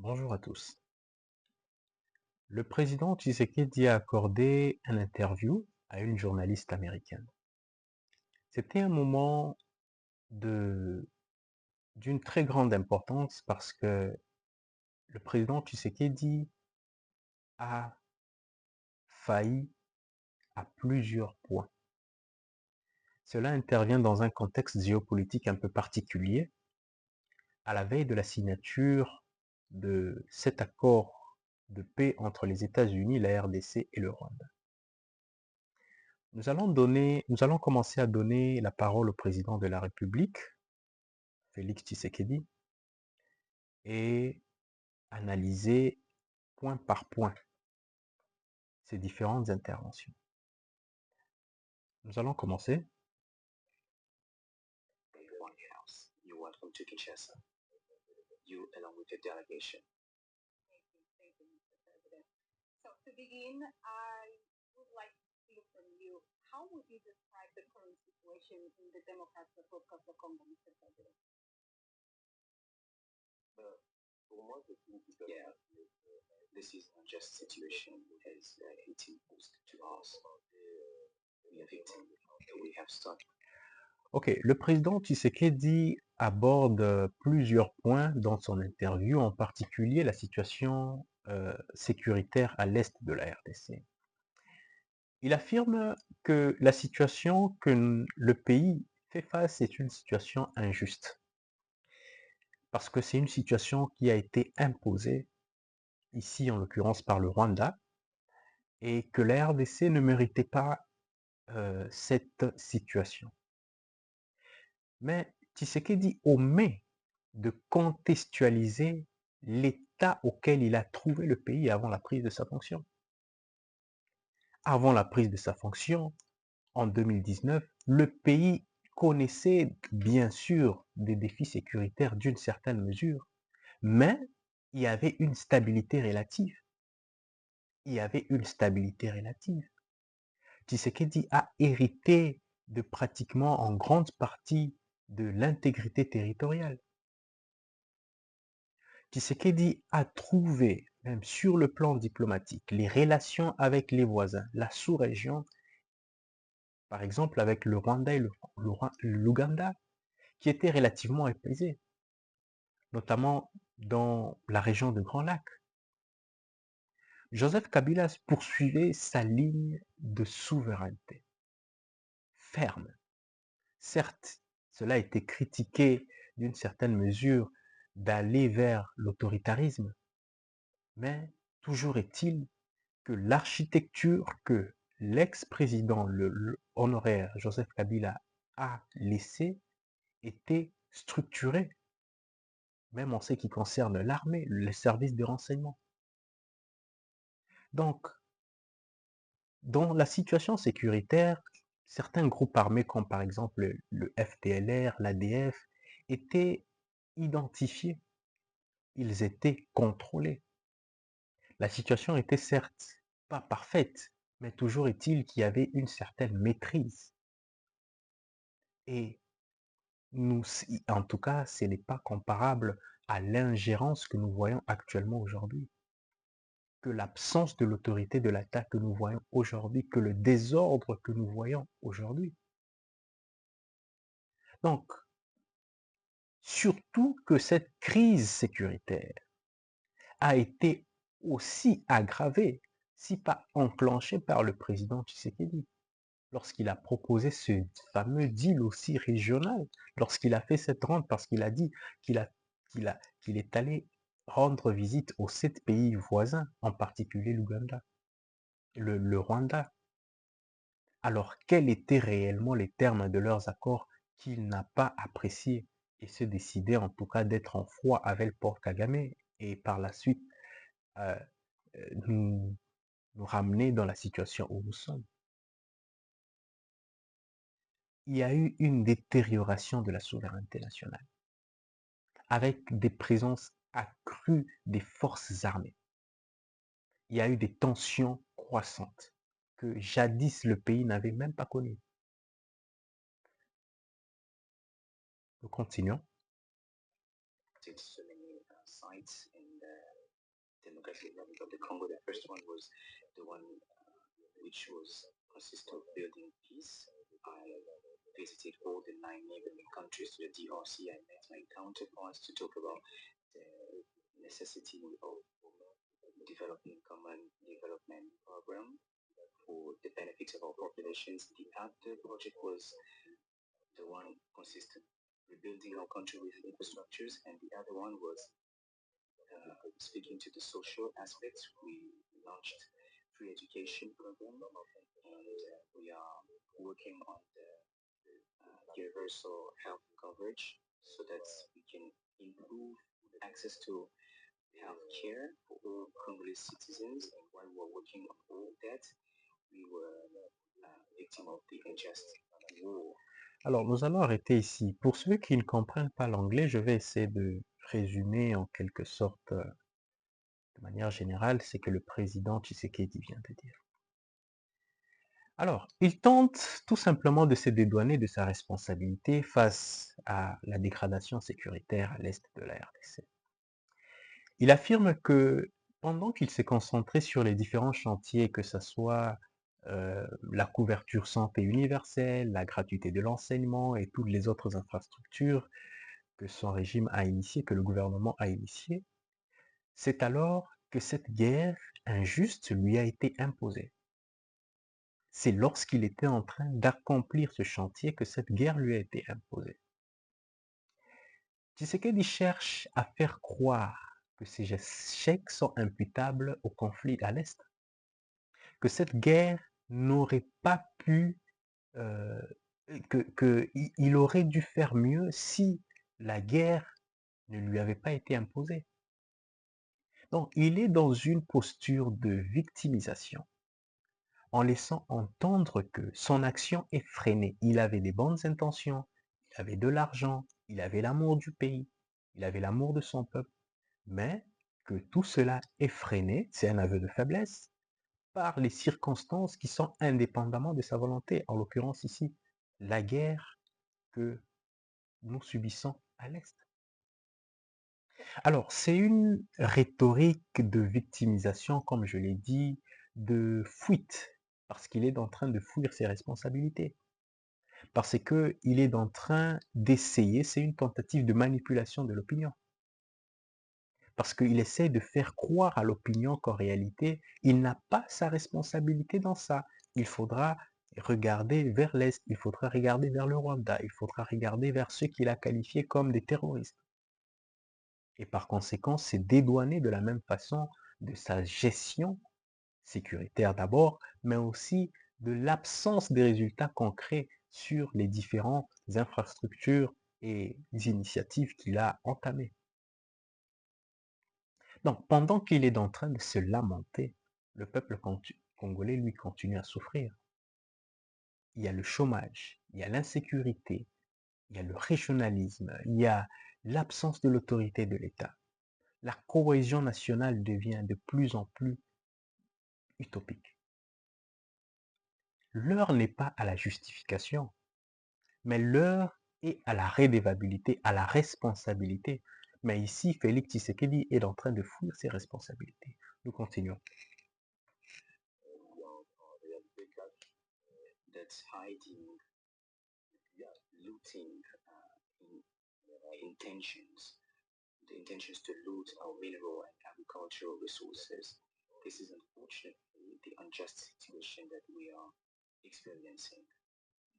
Bonjour à tous. Le président Tshisekedi a accordé un interview à une journaliste américaine. C'était un moment de d'une très grande importance parce que le président Tshisekedi a failli à plusieurs points. Cela intervient dans un contexte géopolitique un peu particulier, à la veille de la signature de cet accord de paix entre les États-Unis, la RDC et le Rwanda. Nous allons commencer à donner la parole au président de la République, Félix Tshisekedi, et analyser point par point ces différentes interventions. Nous allons commencer. White House. You welcome to Kinshasa. You along with your delegation. Thank you, Mr. President. So to begin, I would like to hear from you. How would you describe the current situation in the Democratic Republic of the Congo, Mr. President? Yeah, this is not just situation as it's imposed to us. We are victim. We have started. Ok, le président Tshisekedi aborde plusieurs points dans son interview, en particulier la situation sécuritaire à l'est de la RDC. Il affirme que la situation que le pays fait face est une situation injuste, parce que c'est une situation qui a été imposée, ici en l'occurrence par le Rwanda, et que la RDC ne méritait pas cette situation. Mais Tshisekedi omet de contextualiser l'état auquel il a trouvé le pays avant la prise de sa fonction. Avant la prise de sa fonction, en 2019, le pays connaissait bien sûr des défis sécuritaires d'une certaine mesure, mais il y avait une stabilité relative. Il y avait une stabilité relative. Tshisekedi a hérité de pratiquement en grande partie de l'intégrité territoriale. Tshisekedi a trouvé, même sur le plan diplomatique, les relations avec les voisins, la sous-région, par exemple avec le Rwanda et l'Ouganda, qui étaient relativement apaisés, notamment dans la région de Grand Lac. Joseph Kabila poursuivait sa ligne de souveraineté ferme. Certes, cela a été critiqué d'une certaine mesure d'aller vers l'autoritarisme, mais toujours est-il que l'architecture que l'ex-président honoraire Joseph Kabila a laissée était structurée, même en ce qui concerne l'armée, les services de renseignement. Donc, dans la situation sécuritaire, certains groupes armés comme par exemple le FDLR, l'ADF, étaient identifiés, ils étaient contrôlés. La situation était certes pas parfaite, mais toujours est-il qu'il y avait une certaine maîtrise. Et nous, en tout cas, ce n'est pas comparable à l'ingérence que nous voyons actuellement aujourd'hui, que l'absence de l'autorité de l'État que nous voyons aujourd'hui, que le désordre que nous voyons aujourd'hui. Donc, surtout que cette crise sécuritaire a été aussi aggravée, si pas enclenchée par le président Tshisekedi, lorsqu'il a proposé ce fameux deal aussi régional, lorsqu'il a fait cette rente, parce qu'il a dit qu'il est allé rendre visite aux 7 pays voisins, en particulier l'Ouganda, le Rwanda. Alors, quels étaient réellement les termes de leurs accords qu'il n'a pas appréciés et se décidait en tout cas d'être en froid avec Paul Kagame et par la suite euh, nous ramener dans la situation où nous sommes. Il y a eu une détérioration de la souveraineté nationale, avec des présences accrues des forces armées. Il y a eu des tensions croissantes que jadis le pays n'avait même pas connues. Nous continuons. So many sites and Democratic Republic of the Congo. The first one was the one which was consist of building peace. I visited all the 9 neighboring countries to the DRC. I met my counterparts to talk about the necessity of developing common development program for the benefits of our populations. The other project was the one consisted rebuilding our country with infrastructures, and the other one was speaking to the social aspects. We launched free education program, and we are working on the universal health coverage so that we can improve access to health care for all Congolese citizens. And while we were working on all that, we were victim of the unjust war. Alors, nous allons arrêter ici. Pour ceux qui ne comprennent pas l'anglais, je vais essayer de résumer en quelque sorte, de manière générale, ce que le président Tshisekedi vient de dire. Alors, il tente tout simplement de se dédouaner de sa responsabilité face à la dégradation sécuritaire à l'est de la RDC. Il affirme que pendant qu'il s'est concentré sur les différents chantiers, que ce soit la couverture santé universelle, la gratuité de l'enseignement et toutes les autres infrastructures que son régime a initiées, que le gouvernement a initiées, c'est alors que cette guerre injuste lui a été imposée. C'est lorsqu'il était en train d'accomplir ce chantier que cette guerre lui a été imposée. Tshisekedi cherche à faire croire que ces échecs sont imputables au conflit à l'Est, que cette guerre n'aurait pas pu, qu'il aurait dû faire mieux si la guerre ne lui avait pas été imposée. Donc, il est dans une posture de victimisation, en laissant entendre que son action est freinée. Il avait des bonnes intentions, il avait de l'argent, il avait l'amour du pays, il avait l'amour de son peuple, mais que tout cela est freiné, c'est un aveu de faiblesse, par les circonstances qui sont indépendamment de sa volonté, en l'occurrence ici, la guerre que nous subissons à l'Est. Alors, c'est une rhétorique de victimisation, comme je l'ai dit, de fuite, parce qu'il est en train de fuir ses responsabilités, parce qu'il est en train d'essayer, c'est une tentative de manipulation de l'opinion, parce qu'il essaie de faire croire à l'opinion qu'en réalité, il n'a pas sa responsabilité dans ça. Il faudra regarder vers l'Est, il faudra regarder vers le Rwanda, il faudra regarder vers ceux qu'il a qualifiés comme des terroristes. Et par conséquent, c'est dédouaner de la même façon de sa gestion sécuritaire d'abord, mais aussi de l'absence des résultats concrets sur les différentes infrastructures et initiatives qu'il a entamées. Donc, pendant qu'il est en train de se lamenter, le peuple congolais, lui, continue à souffrir. Il y a le chômage, il y a l'insécurité, il y a le régionalisme, il y a l'absence de l'autorité de l'État. La cohésion nationale devient de plus en plus utopique. L'heure n'est pas à la justification, mais l'heure est à la redevabilité, à la responsabilité. Mais ici, Félix Tshisekedi est en train de fuir ses responsabilités. Nous continuons. That's hiding, looting intentions, the intentions to loot our mineral and agricultural resources. This is unfortunately the unjust situation that we are experiencing.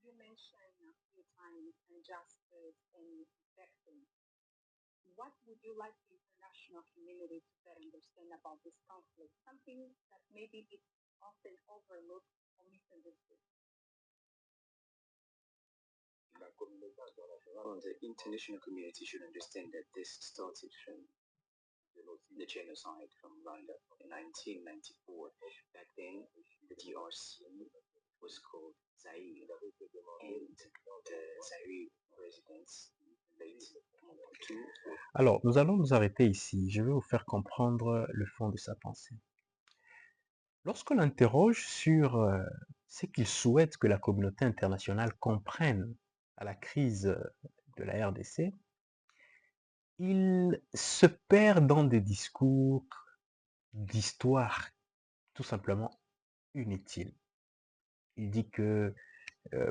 You mentioned a few times injustice and victims. What would you like the international community to better understand about this conflict? Something that maybe is often overlooked or misunderstood. Well, the international community should understand that this started from the genocide from Rwanda in 1994. Back then, the DRC was called Zaire, and the Zaire presidents late Mobutu. Alors, nous allons nous arrêter ici. Je vais vous faire comprendre le fond de sa pensée. Lorsqu'on l'interroge sur ce qu'il souhaite que la communauté internationale comprenne à la crise de la RDC, il se perd dans des discours d'histoire tout simplement inutile. Il dit que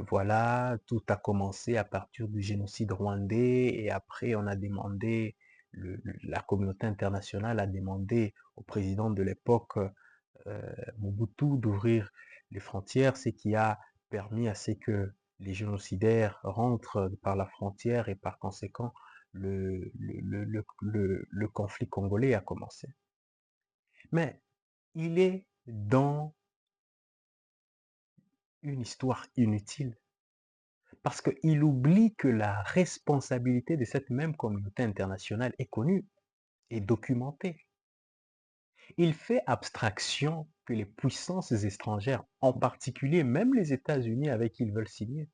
voilà, tout a commencé à partir du génocide rwandais et après on a demandé, la communauté internationale a demandé au président de l'époque, Mobutu, d'ouvrir les frontières, ce qui a permis à ce que les génocidaires rentrent par la frontière et par conséquent le conflit congolais a commencé. Mais il est dans une histoire inutile parce qu'il oublie que la responsabilité de cette même communauté internationale est connue et documentée. Il fait abstraction que les puissances étrangères, en particulier même les États-Unis avec qui ils veulent signer,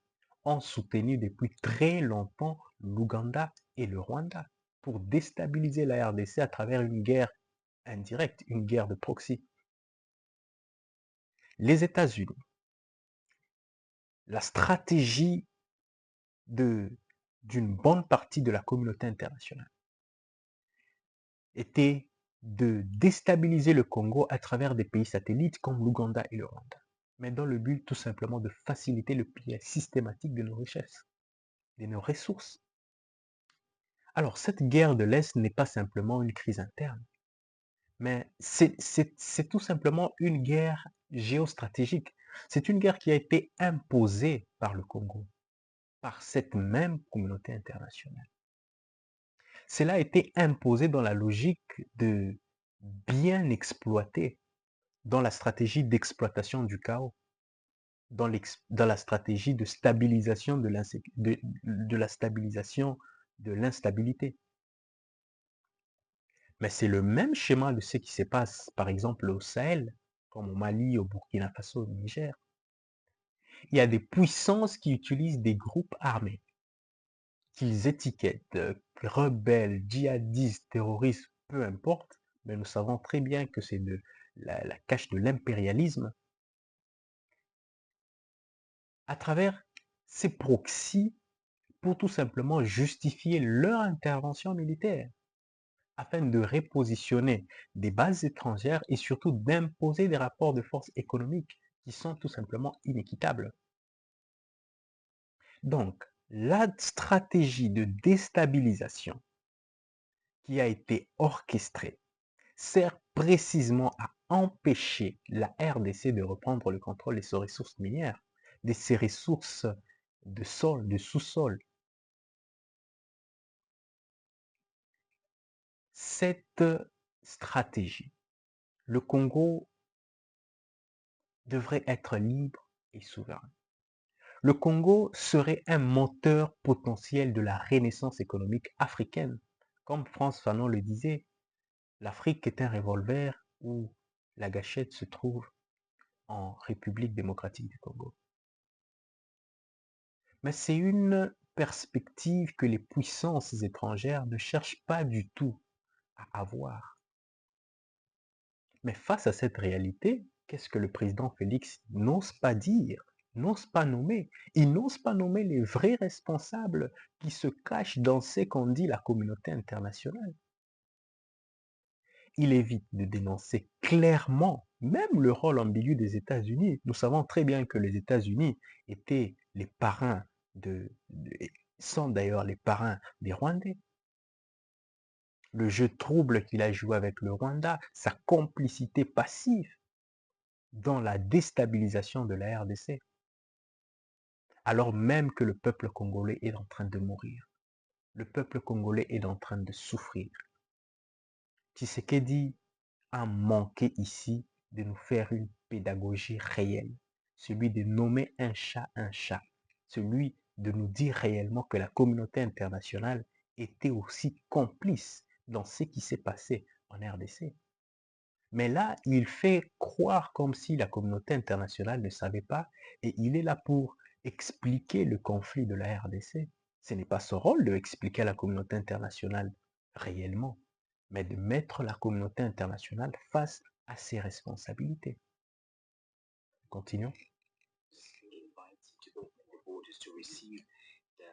ont soutenu depuis très longtemps l'Ouganda et le Rwanda pour déstabiliser la RDC à travers une guerre indirecte, une guerre de proxy. Les États-Unis, la stratégie d'une bonne partie de la communauté internationale était de déstabiliser le Congo à travers des pays satellites comme l'Ouganda et le Rwanda, mais dans le but tout simplement de faciliter le pillage systématique de nos richesses, de nos ressources. Alors cette guerre de l'Est n'est pas simplement une crise interne, mais c'est tout simplement une guerre géostratégique. C'est une guerre qui a été imposée par le Congo, par cette même communauté internationale. Cela a été imposé dans la logique de bien exploiter, dans la stratégie d'exploitation du chaos, dans la stratégie de stabilisation de la stabilisation de l'instabilité. Mais c'est le même schéma de ce qui se passe, par exemple, au Sahel, comme au Mali, au Burkina Faso, au Niger. Il y a des puissances qui utilisent des groupes armés, qu'ils étiquettent rebelles, djihadistes, terroristes, peu importe, mais nous savons très bien que c'est de la cache de l'impérialisme, à travers ces proxys pour tout simplement justifier leur intervention militaire, afin de repositionner des bases étrangères et surtout d'imposer des rapports de force économiques qui sont tout simplement inéquitables. Donc, la stratégie de déstabilisation qui a été orchestrée sert précisément à empêcher la RDC de reprendre le contrôle de ses ressources minières, de ses ressources de sol, de sous-sol. Cette stratégie, le Congo devrait être libre et souverain. Le Congo serait un moteur potentiel de la renaissance économique africaine. Comme Frantz Fanon le disait, l'Afrique est un revolver où la gâchette se trouve en République démocratique du Congo. Mais c'est une perspective que les puissances étrangères ne cherchent pas du tout à avoir. Mais face à cette réalité, qu'est-ce que le président Félix n'ose pas dire, n'ose pas nommer? Il n'ose pas nommer les vrais responsables qui se cachent dans ce qu'en dit la communauté internationale. Il évite de dénoncer clairement même le rôle ambigu des États-Unis. Nous savons très bien que les États-Unis étaient les parrains sont d'ailleurs les parrains des Rwandais. Le jeu trouble qu'il a joué avec le Rwanda, sa complicité passive dans la déstabilisation de la RDC, alors même que le peuple congolais est en train de mourir. Le peuple congolais est en train de souffrir. Tshisekedi a manqué ici de nous faire une pédagogie réelle, celui de nommer un chat, celui de nous dire réellement que la communauté internationale était aussi complice dans ce qui s'est passé en RDC. Mais là, il fait croire comme si la communauté internationale ne savait pas et il est là pour expliquer le conflit de la RDC. Ce n'est pas son rôle de expliquer à la communauté internationale réellement, mais de mettre la communauté internationale face à ses responsabilités. Continuons. Invite to open the borders to receive the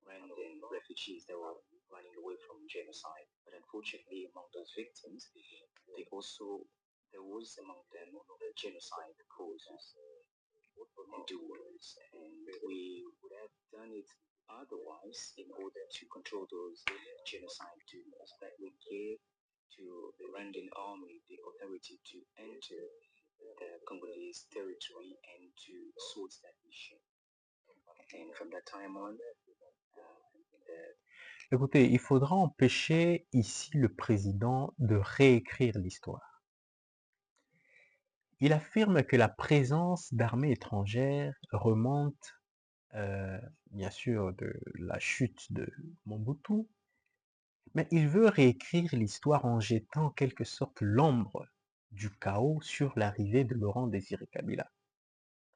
Rwandan refugees that were running away from genocide. But unfortunately, among those victims, there was among them genocide causes and doers, and we would have done it otherwise in order to control those genocide doers. That we gave to the Rwandan army the authority to enter the Congolese territory and to sort that issue. And from that time on, Écoutez, il faudra empêcher ici le président de réécrire l'histoire. Il affirme que la présence d'armées étrangères remonte, bien sûr, de la chute de Mobutu, mais il veut réécrire l'histoire en jetant en quelque sorte l'ombre du chaos sur l'arrivée de Laurent Désiré Kabila,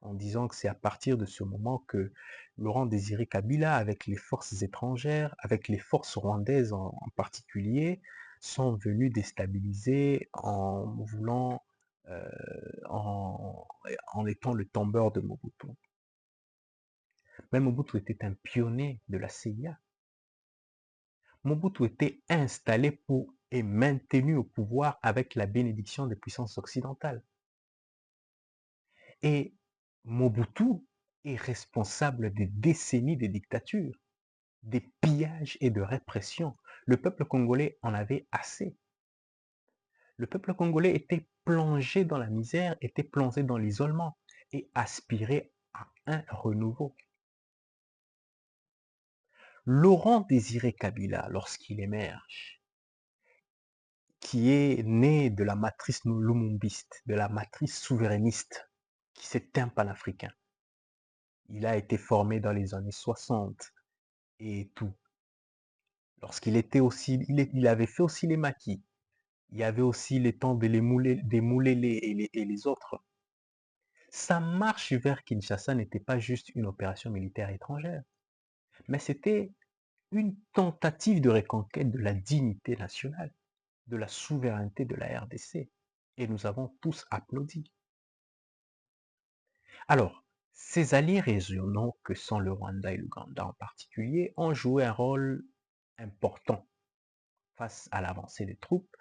en disant que c'est à partir de ce moment que Laurent Désiré Kabila, avec les forces étrangères, avec les forces rwandaises en particulier, sont venus déstabiliser en voulant, en, en étant le tombeur de Mobutu. Mais Mobutu était un pionnier de la CIA. Mobutu était installé pour et maintenu au pouvoir avec la bénédiction des puissances occidentales. Et Mobutu est responsable des décennies de dictature, des pillages et de répression. Le peuple congolais en avait assez. Le peuple congolais était plongé dans la misère, était plongé dans l'isolement et aspirait à un renouveau. Laurent Désiré Kabila, lorsqu'il émerge, qui est né de la matrice lumumbiste, de la matrice souverainiste, qui s'est un panafricain. Il a été formé dans les années 60 et tout. Lorsqu'il était aussi, il avait fait aussi les maquis. Il y avait aussi les temps des Moulélé et les autres. Sa marche vers Kinshasa n'était pas juste une opération militaire étrangère, mais c'était une tentative de reconquête de la dignité nationale, de la souveraineté de la RDC. Et nous avons tous applaudi. Alors, ces alliés régionaux que sont le Rwanda et l'Ouganda en particulier ont joué un rôle important face à l'avancée des troupes,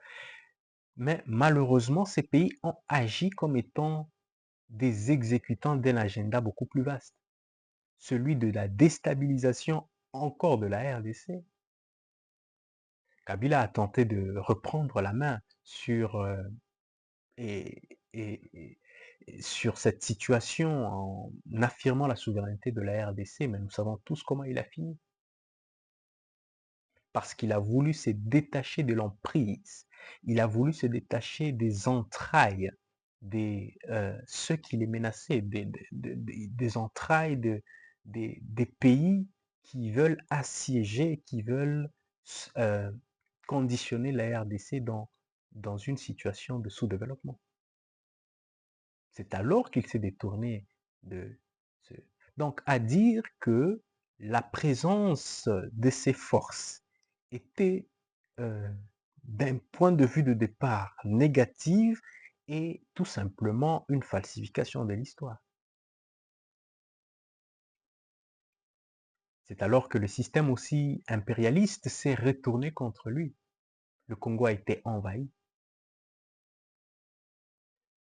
mais malheureusement, ces pays ont agi comme étant des exécutants d'un agenda beaucoup plus vaste, celui de la déstabilisation encore de la RDC. Kabila a tenté de reprendre la main sur, sur cette situation en affirmant la souveraineté de la RDC, mais nous savons tous comment il a fini. Parce qu'il a voulu se détacher de l'emprise, il a voulu se détacher des entrailles, ceux qui les menaçaient, des entrailles des pays qui veulent assiéger, qui veulent conditionner la RDC dans une situation de sous-développement. C'est alors qu'il s'est détourné de ce... Donc, à dire que la présence de ces forces était, d'un point de vue de départ, négative et tout simplement une falsification de l'histoire. C'est alors que le système aussi impérialiste s'est retourné contre lui. Le Congo a été envahi.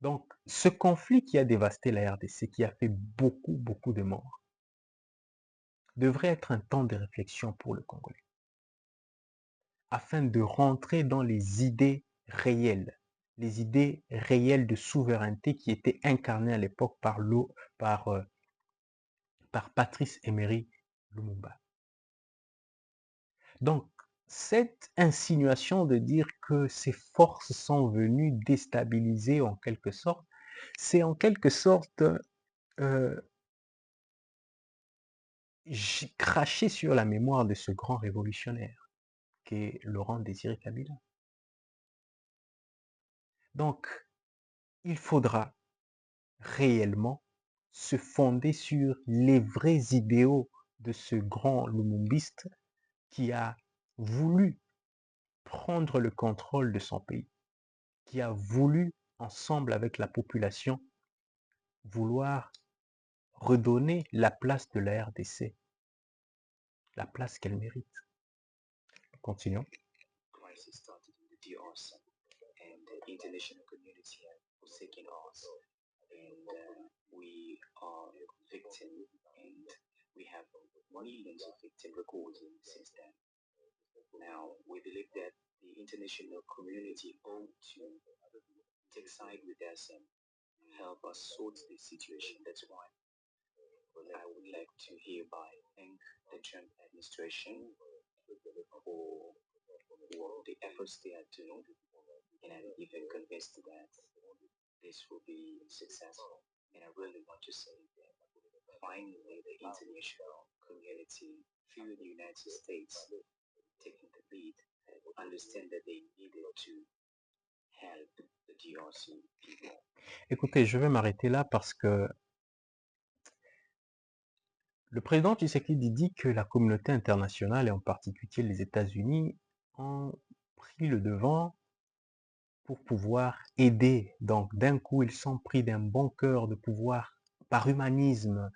Donc, ce conflit qui a dévasté la RDC, qui a fait beaucoup de morts, devrait être un temps de réflexion pour le Congolais, afin de rentrer dans les idées réelles de souveraineté qui étaient incarnées à l'époque par Patrice Emery Lumumba. Donc, cette insinuation de dire que ces forces sont venues déstabiliser en quelque sorte, c'est en quelque sorte cracher sur la mémoire de ce grand révolutionnaire qu'est Laurent Désiré Kabila. Donc, il faudra réellement se fonder sur les vrais idéaux de ce grand lumumbiste qui a voulu prendre le contrôle de son pays, qui a voulu, ensemble avec la population, vouloir redonner la place de la RDC, la place qu'elle mérite. Continuons. crisis started in the DRC, and the international community has forsaken us, and we are victim, and we have millions of victims recorded since then. Now, we believe that the international community ought to take side with us and help us sort this situation. That's why I would like to hereby thank the Trump administration for the efforts they are doing, and I'm even convinced that this will be successful. And I really want to say that finally the international community, through the United States, taking the lead, understand that they needed to help the DRC people. Écoutez, je vais m'arrêter là parce que le président Tshisekedi dit que la communauté internationale, et en particulier les États-Unis, ont pris le devant pour pouvoir aider. Donc, d'un coup, ils sont pris d'un bon cœur de pouvoir, par humanisme,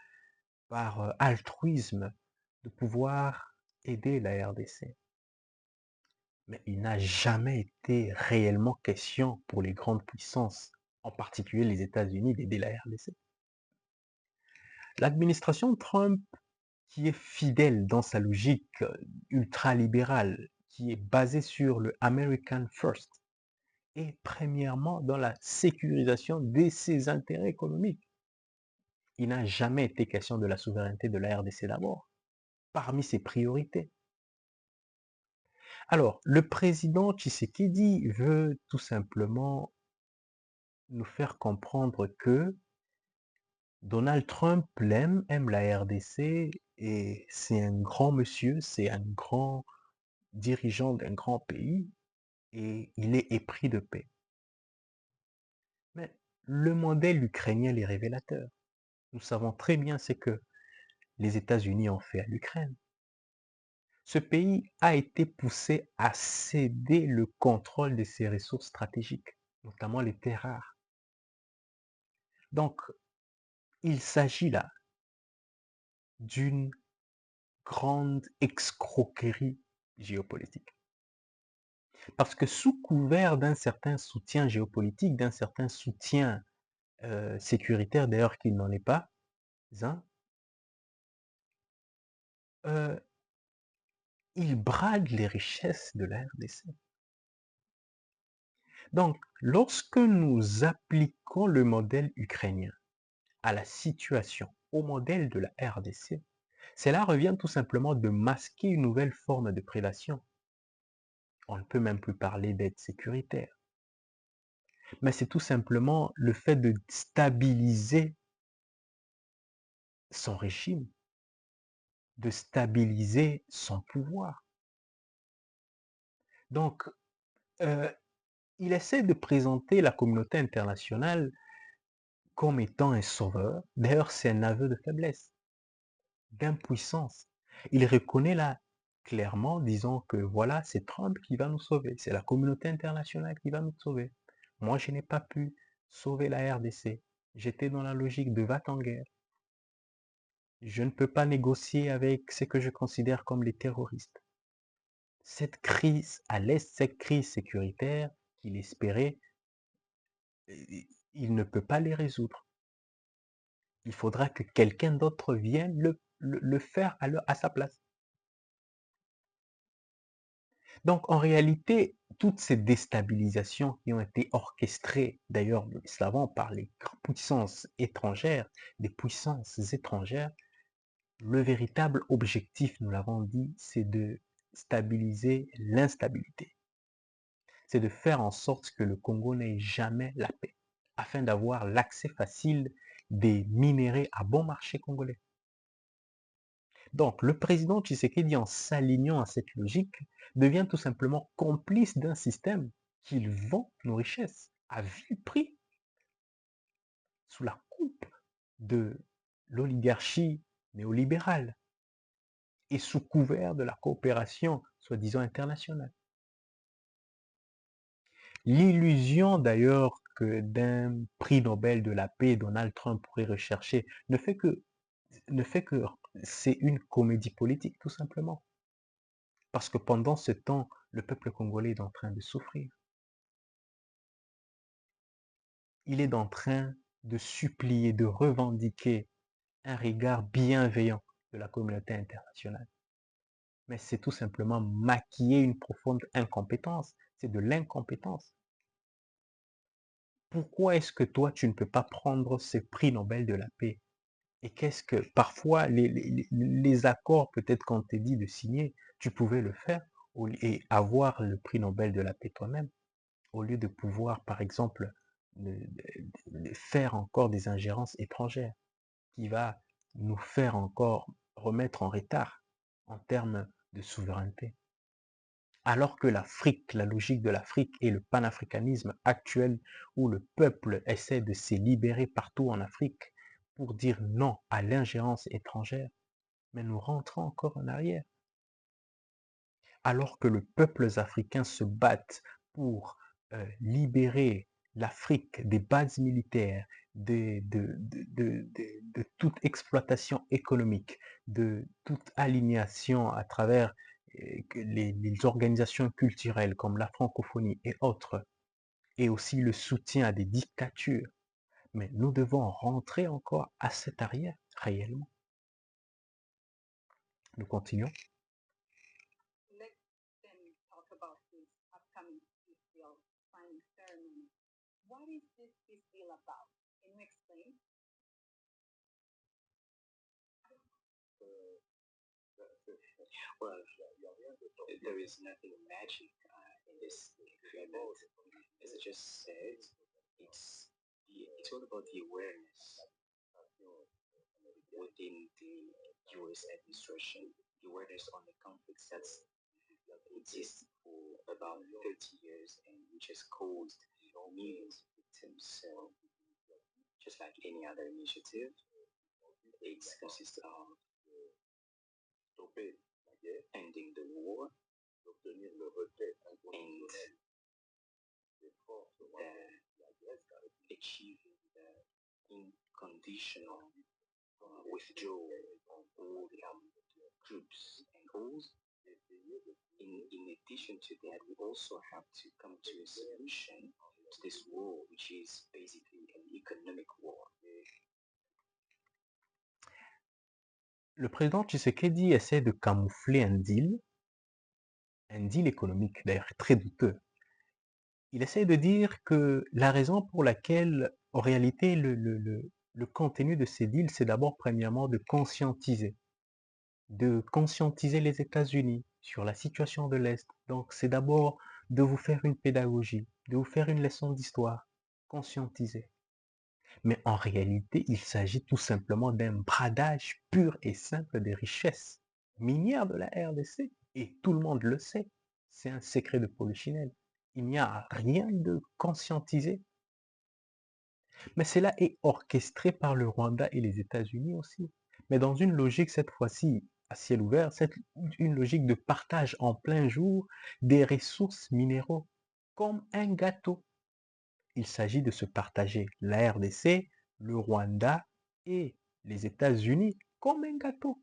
par altruisme, de pouvoir aider la RDC. Mais il n'a jamais été réellement question pour les grandes puissances, en particulier les États-Unis, d'aider la RDC. L'administration Trump, qui est fidèle dans sa logique ultralibérale, qui est basée sur le American First, et premièrement dans la sécurisation de ses intérêts économiques. Il n'a jamais été question de la souveraineté de la RDC d'abord, parmi ses priorités. Alors, le président Tshisekedi veut tout simplement nous faire comprendre que Donald Trump aime la RDC et c'est un grand monsieur, c'est un grand dirigeant d'un grand pays et il est épris de paix. Mais le modèle ukrainien est révélateur. Nous savons très bien ce que les États-Unis ont fait à l'Ukraine. Ce pays a été poussé à céder le contrôle de ses ressources stratégiques, notamment les terres rares. Donc, il s'agit là d'une grande escroquerie géopolitique. Parce que sous couvert d'un certain soutien géopolitique, d'un certain soutien sécuritaire, d'ailleurs qu'il n'en est pas, hein, il brade les richesses de la RDC. Donc, lorsque nous appliquons le modèle ukrainien à la situation, au modèle de la RDC, cela revient tout simplement de masquer une nouvelle forme de prédation. On ne peut même plus parler d'aide sécuritaire. Mais c'est tout simplement le fait de stabiliser son régime, de stabiliser son pouvoir. Donc, il essaie de présenter la communauté internationale comme étant un sauveur. D'ailleurs, c'est un aveu de faiblesse, d'impuissance. Il reconnaît là clairement, disant que voilà, c'est Trump qui va nous sauver, c'est la communauté internationale qui va nous sauver. Moi, je n'ai pas pu sauver la RDC. J'étais dans la logique de va-t-en guerre. Je ne peux pas négocier avec ce que je considère comme les terroristes. Cette crise à l'Est, cette crise sécuritaire qu'il espérait, il ne peut pas les résoudre. Il faudra que quelqu'un d'autre vienne le faire à sa place. Donc, en réalité, toutes ces déstabilisations qui ont été orchestrées, d'ailleurs, nous le savons, par les puissances étrangères, des puissances étrangères, le véritable objectif, nous l'avons dit, c'est de stabiliser l'instabilité. C'est de faire en sorte que le Congo n'ait jamais la paix, afin d'avoir l'accès facile des minéraux à bon marché congolais. Donc, le président Tshisekedi, en s'alignant à cette logique, devient tout simplement complice d'un système qu'il vend nos richesses à vil prix, sous la coupe de l'oligarchie néolibérale et sous couvert de la coopération soi-disant internationale. L'illusion d'ailleurs que d'un prix Nobel de la paix Donald Trump pourrait rechercher ne fait que c'est une comédie politique tout simplement. Parce que pendant ce temps, le peuple congolais est en train de souffrir. Il est en train de supplier, de revendiquer un regard bienveillant de la communauté internationale. Mais c'est tout simplement maquiller une profonde incompétence. C'est de l'incompétence. Pourquoi est-ce que toi, tu ne peux pas prendre ce prix Nobel de la paix? Et qu'est-ce que, parfois, les accords peut-être qu'on t'a dit de signer, tu pouvais le faire et avoir le prix Nobel de la paix toi-même, au lieu de pouvoir, par exemple, faire encore des ingérences étrangères qui va nous faire encore remettre en retard en termes de souveraineté. Alors que l'Afrique, la logique de l'Afrique et le panafricanisme actuel où le peuple essaie de se libérer partout en Afrique pour dire non à l'ingérence étrangère, mais nous rentrons encore en arrière. Alors que les peuples africains se battent pour libérer l'Afrique des bases militaires, de toute exploitation économique, de toute alignation à travers les organisations culturelles comme la francophonie et autres, et aussi le soutien à des dictatures. Mais nous devons rentrer encore à cet arrière réellement. Nous continuons. Let's then talk about this upcoming peace deal signing ceremony. What is this peace deal about? Can you explain? Well, there is nothing magic in this agreement. As I just said, it's all about the awareness within the U.S. administration, the awareness on the conflicts that exist for about 30 years and which has caused millions of victims. So, just like any other initiative, it consists of ending the war and achieving the unconditional withdrawal of all the troops and all. In addition to that, we also have to come to a solution to this war, which is basically an economic war. Le président Tshisekedi essaie de camoufler un deal économique d'ailleurs très douteux. Il essaie de dire que la raison pour laquelle, en réalité, le contenu de ces deals, c'est d'abord premièrement de conscientiser les États-Unis sur la situation de l'Est. Donc, c'est d'abord de vous faire une pédagogie, de vous faire une leçon d'histoire, conscientiser. Mais en réalité, il s'agit tout simplement d'un bradage pur et simple des richesses minières de la RDC. Et tout le monde le sait. C'est un secret de polichinelle. Il n'y a rien de conscientisé. Mais cela est orchestré par le Rwanda et les États-Unis aussi. Mais dans une logique, cette fois-ci, à ciel ouvert, c'est une logique de partage en plein jour des ressources minéraux, comme un gâteau. Il s'agit de se partager la RDC, le Rwanda et les États-Unis comme un gâteau.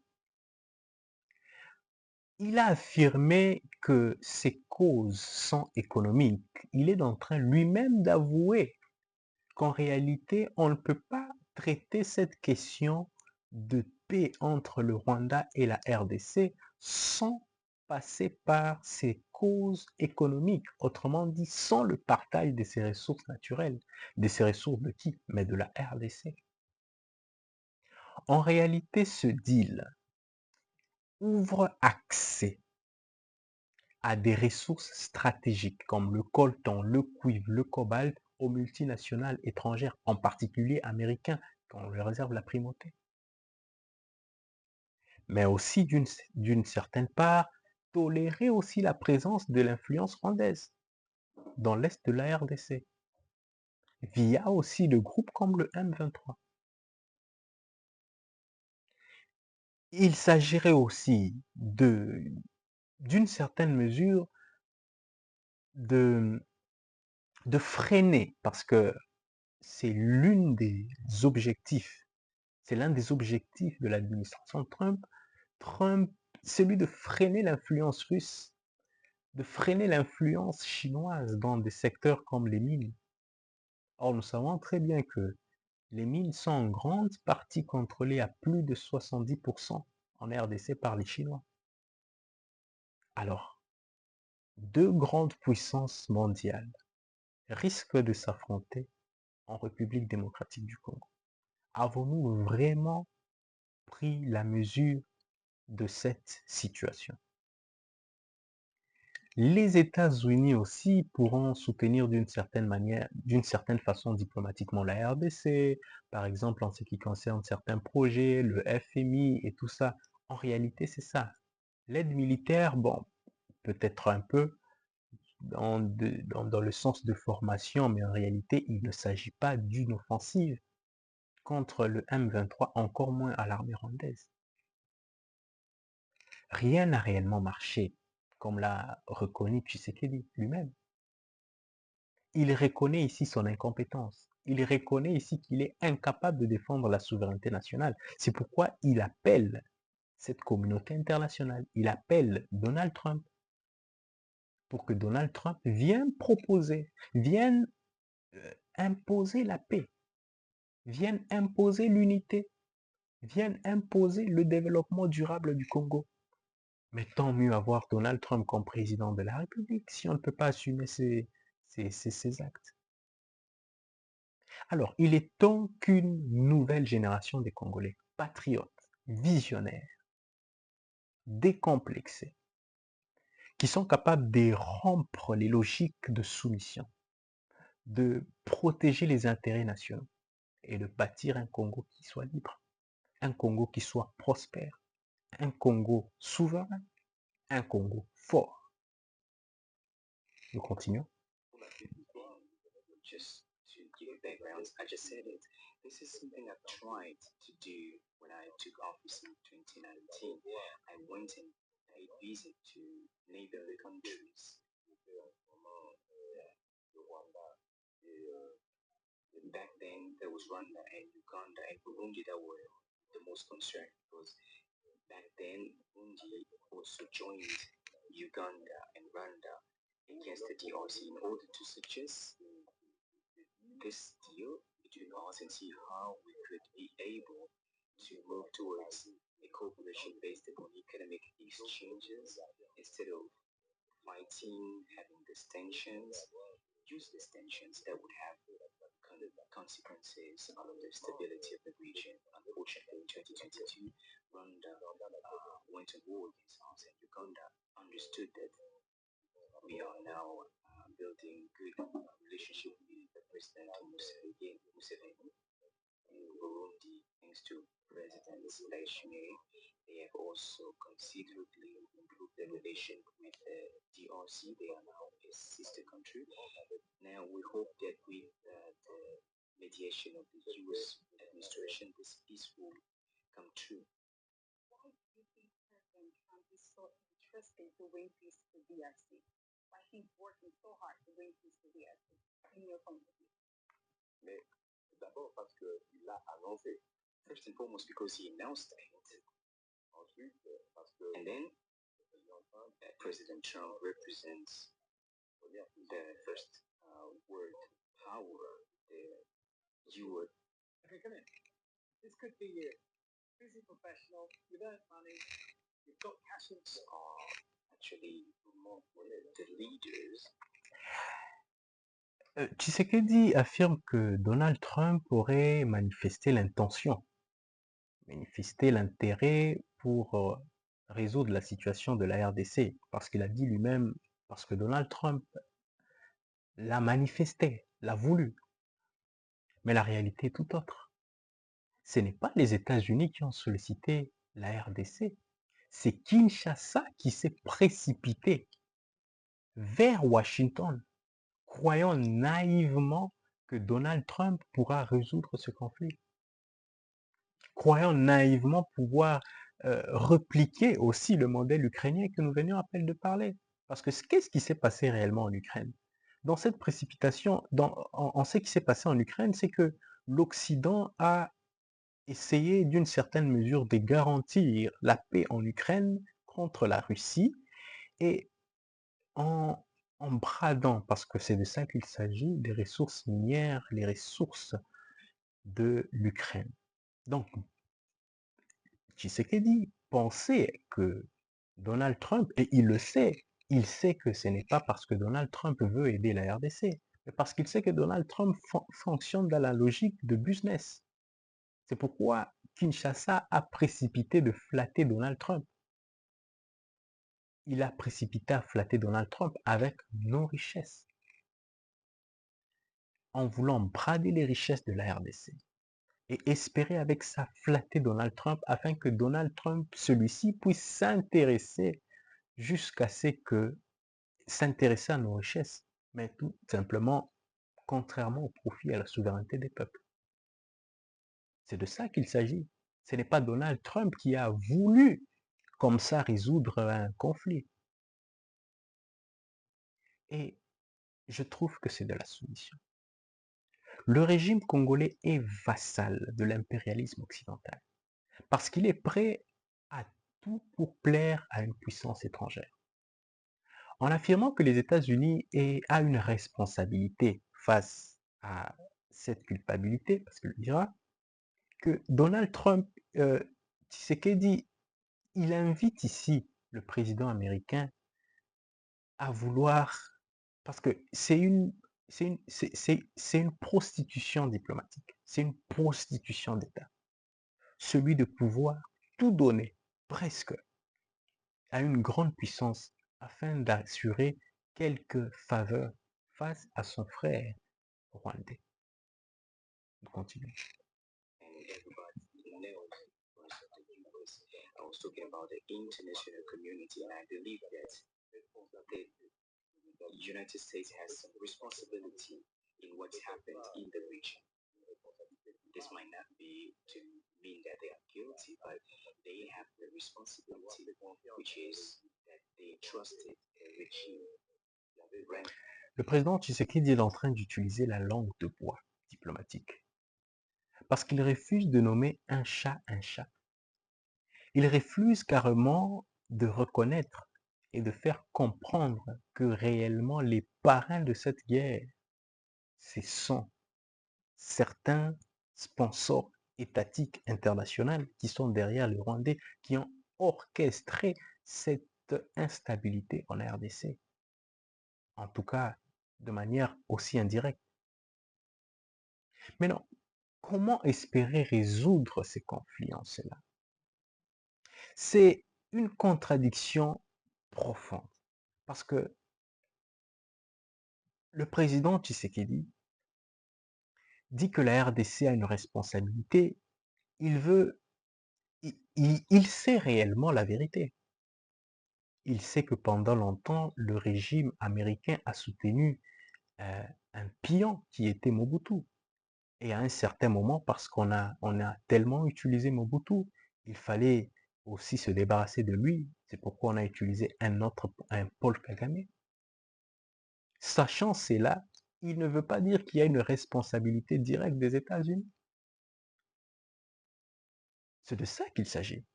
Il a affirmé que ses causes sont économiques. Il est en train lui-même d'avouer qu'en réalité, on ne peut pas traiter cette question de paix entre le Rwanda et la RDC sans passer par ces causes économiques, autrement dit, sans le partage de ces ressources naturelles. De ces ressources de qui? Mais de la RDC. En réalité, ce deal ouvre accès à des ressources stratégiques comme le coltan, le cuivre, le cobalt aux multinationales étrangères, en particulier américains, qu'on leur réserve la primauté. Mais aussi, d'une certaine part, tolérer aussi la présence de l'influence rwandaise dans l'est de la RDC, via aussi le groupe comme le M23. Il s'agirait aussi d'une certaine mesure de freiner, parce que c'est l'un des objectifs de l'administration Trump. Trump celui de freiner l'influence russe, de freiner l'influence chinoise dans des secteurs comme les mines. Or, nous savons très bien que les mines sont en grande partie contrôlées à plus de 70% en RDC par les Chinois. Alors, deux grandes puissances mondiales risquent de s'affronter en République démocratique du Congo. Avons-nous vraiment pris la mesure de cette situation? Les États-Unis aussi pourront soutenir d'une certaine manière, d'une certaine façon diplomatiquement la RDC, par exemple en ce qui concerne certains projets, le FMI et tout ça. En réalité, c'est ça. L'aide militaire, bon, peut-être un peu dans le sens de formation, mais en réalité, il ne s'agit pas d'une offensive contre le M23, encore moins à l'armée rwandaise. Rien n'a réellement marché, comme l'a reconnu Tshisekedi lui-même. Il reconnaît ici son incompétence. Il reconnaît ici qu'il est incapable de défendre la souveraineté nationale. C'est pourquoi il appelle cette communauté internationale. Il appelle Donald Trump pour que Donald Trump vienne proposer, vienne imposer la paix, vienne imposer l'unité, vienne imposer le développement durable du Congo. Mais tant mieux avoir Donald Trump comme président de la République si on ne peut pas assumer ses actes. Alors, il est temps qu'une nouvelle génération des Congolais, patriotes, visionnaires, décomplexés, qui sont capables de rompre les logiques de soumission, de protéger les intérêts nationaux et de bâtir un Congo qui soit libre, un Congo qui soit prospère, un Congo souverain, un Congo fort. Nous continuons. Just to give a background, I just said it. This is something I've tried to do when I took office in 2019. I went and paid visit to neighboring countries. Back then, there was Rwanda and Uganda and Burundi that were the most concerned because back then, Burundi also joined Uganda and Rwanda against the DRC in order to suggest this deal between us and see how we could be able to move towards a cooperation based upon economic exchanges instead of fighting, having these tensions, use these tensions that would have consequences on the stability of the region. Unfortunately, in 2022, Rwanda went to war against us, and Uganda understood that we are now building good relationship with the President Museveni. In Burundi, thanks to President Ndayishimiye, they have also considerably improved their relation with the DRC. They are now a sister country. Now we hope that with the mediation of the U.S. administration, this peace will come true. Why do you think President Trump is so interested to bring peace to DRC? Why he's working so hard to bring peace to DRC, in your point of view? Mais d'abord parce qu'il l'a annoncé. First and foremost, because he announced it. Ensuite, parce que and then President Trump represents the first word power, the U.S. Okay, come in. This could be you. Busy professional, you've earned money, you've got cash in. Are actually the leaders. Tshisekedi affirme que Donald Trump aurait manifesté l'intention, manifesté l'intérêt pour résoudre la situation de la RDC, parce qu'il a dit lui-même, parce que Donald Trump l'a manifesté, l'a voulu. Mais la réalité est tout autre. Ce n'est pas les États-Unis qui ont sollicité la RDC, c'est Kinshasa qui s'est précipité vers Washington, croyant naïvement que Donald Trump pourra résoudre ce conflit, croyant naïvement pouvoir repliquer aussi le modèle ukrainien que nous venions à peine de parler. Parce que qu'est-ce qui s'est passé réellement en Ukraine? Dans cette précipitation, en ce qui s'est passé en Ukraine, c'est que l'Occident a essayé d'une certaine mesure de garantir la paix en Ukraine contre la Russie et en, en bradant, parce que c'est de ça qu'il s'agit, des ressources minières, les ressources de l'Ukraine. Donc, Tshisekedi pensait que Donald Trump, et il sait que ce n'est pas parce que Donald Trump veut aider la RDC, mais parce qu'il sait que Donald Trump fonctionne dans la logique de business. C'est pourquoi Kinshasa a précipité de flatter Donald Trump. Il a précipité à flatter Donald Trump avec nos richesses, en voulant brader les richesses de la RDC et espérer avec ça flatter Donald Trump afin que Donald Trump, celui-ci, puisse s'intéresser jusqu'à ce que s'intéresser à nos richesses, mais tout simplement contrairement au profit et à la souveraineté des peuples. C'est de ça qu'il s'agit. Ce n'est pas Donald Trump qui a voulu comme ça résoudre un conflit. Et je trouve que c'est de la soumission. Le régime congolais est vassal de l'impérialisme occidental parce qu'il est prêt à tout pour plaire à une puissance étrangère. En affirmant que les États-Unis a une responsabilité face à cette culpabilité, parce qu'il dira que Donald Trump, Tshisekedi, il invite ici le président américain à vouloir, parce que c'est une prostitution diplomatique, c'est une prostitution d'État, celui de pouvoir tout donner, presque, à une grande puissance afin d'assurer quelques faveurs face à son frère rwandais. On continue. And everybody knows because I was talking about the international community, and I believe that the United States has some responsibility in what's happened in the region. This might not be to mean that they are guilty, but they have the responsibility, which is that they trusted the regime. Le président Tshisekedi est en train d'utiliser la langue de bois diplomatique parce qu'il refuse de nommer un chat un chat. Il refuse carrément de reconnaître et de faire comprendre que réellement les parrains de cette guerre, ce sont certains sponsors étatiques internationaux qui sont derrière les Rwandais, qui ont orchestré cette instabilité en RDC. En tout cas, de manière aussi indirecte. Mais non, comment espérer résoudre ces conflits en cela? C'est une contradiction profonde. Parce que le président Tshisekedi dit que la RDC a une responsabilité. Il sait réellement la vérité. Il sait que pendant longtemps, le régime américain a soutenu un pion qui était Mobutu. Et à un certain moment, parce qu'on a tellement utilisé Mobutu, il fallait aussi se débarrasser de lui. C'est pourquoi on a utilisé un Paul Kagame. Sachant cela, il ne veut pas dire qu'il y a une responsabilité directe des États-Unis. C'est de ça qu'il s'agit.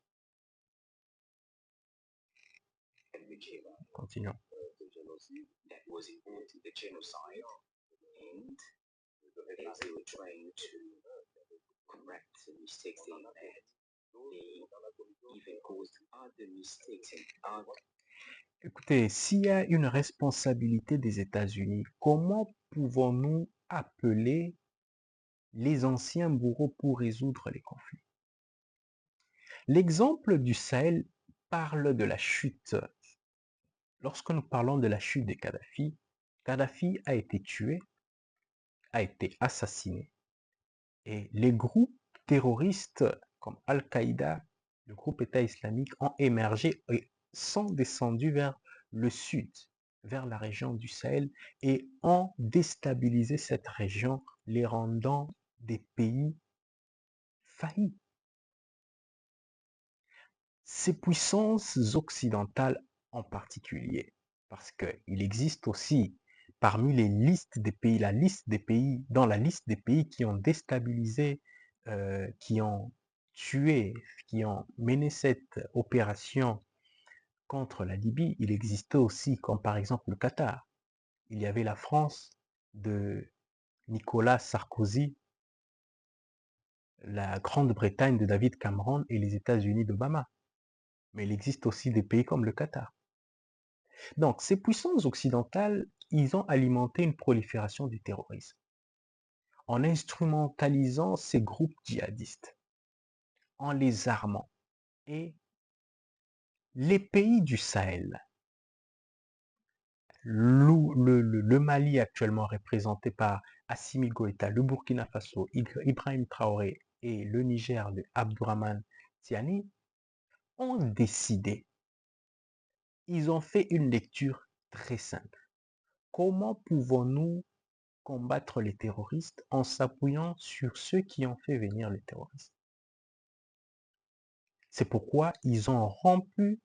Continuons. That was involved in the genocide, and as they were trying to correct the mistakes they had, they even caused other mistakes and other. Écoutez, s'il y a une responsabilité des États-Unis, comment pouvons-nous appeler les anciens bourreaux pour résoudre les conflits? L'exemple du Sahel parle de la chute. Lorsque nous parlons de la chute de Kadhafi, Kadhafi a été tué, a été assassiné. Et les groupes terroristes comme Al-Qaïda, le groupe État islamique ont émergé et sont descendus vers le sud, vers la région du Sahel et ont déstabilisé cette région, les rendant des pays faillis. Ces puissances occidentales en particulier, parce qu'il existe aussi parmi les listes des pays, dans la liste des pays qui ont déstabilisé, qui ont tué, qui ont mené cette opération contre la Libye, il existait aussi, comme par exemple le Qatar. Il y avait la France de Nicolas Sarkozy, la Grande-Bretagne de David Cameron et les États-Unis d'Obama. Mais il existe aussi des pays comme le Qatar. Donc, ces puissances occidentales, ils ont alimenté une prolifération du terrorisme en instrumentalisant ces groupes djihadistes, en les armant. Et les pays du Sahel, le Mali actuellement représenté par Assimi Goïta, le Burkina Faso, Ibrahim Traoré et le Niger de Abdourahmane Tiani, ont décidé, ils ont fait une lecture très simple. Comment pouvons-nous combattre les terroristes en s'appuyant sur ceux qui ont fait venir les terroristes? C'est pourquoi ils ont rompu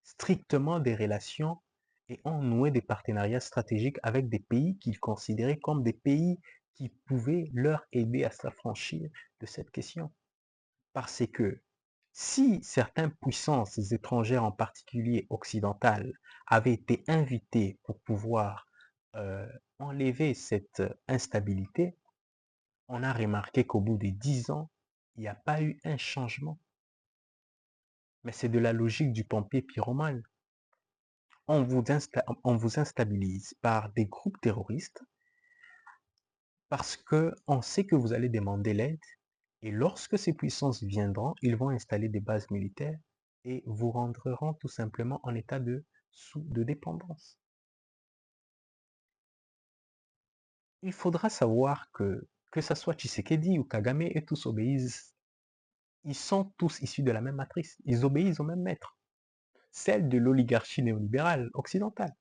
strictement des relations et ont noué des partenariats stratégiques avec des pays qu'ils considéraient comme des pays qui pouvaient leur aider à s'affranchir de cette question. Parce que si certaines puissances étrangères, en particulier occidentales, avaient été invitées pour pouvoir enlever cette instabilité, on a remarqué qu'au bout de 10 ans, il n'y a pas eu un changement. Mais c'est de la logique du pompier pyromane. On vous instabilise par des groupes terroristes parce qu'on sait que vous allez demander l'aide et lorsque ces puissances viendront, ils vont installer des bases militaires et vous rendront tout simplement en état de dépendance. Il faudra savoir que ce soit Tshisekedi ou Kagame et tous obéissent, ils sont tous issus de la même matrice, ils obéissent au même maître, celle de l'oligarchie néolibérale occidentale.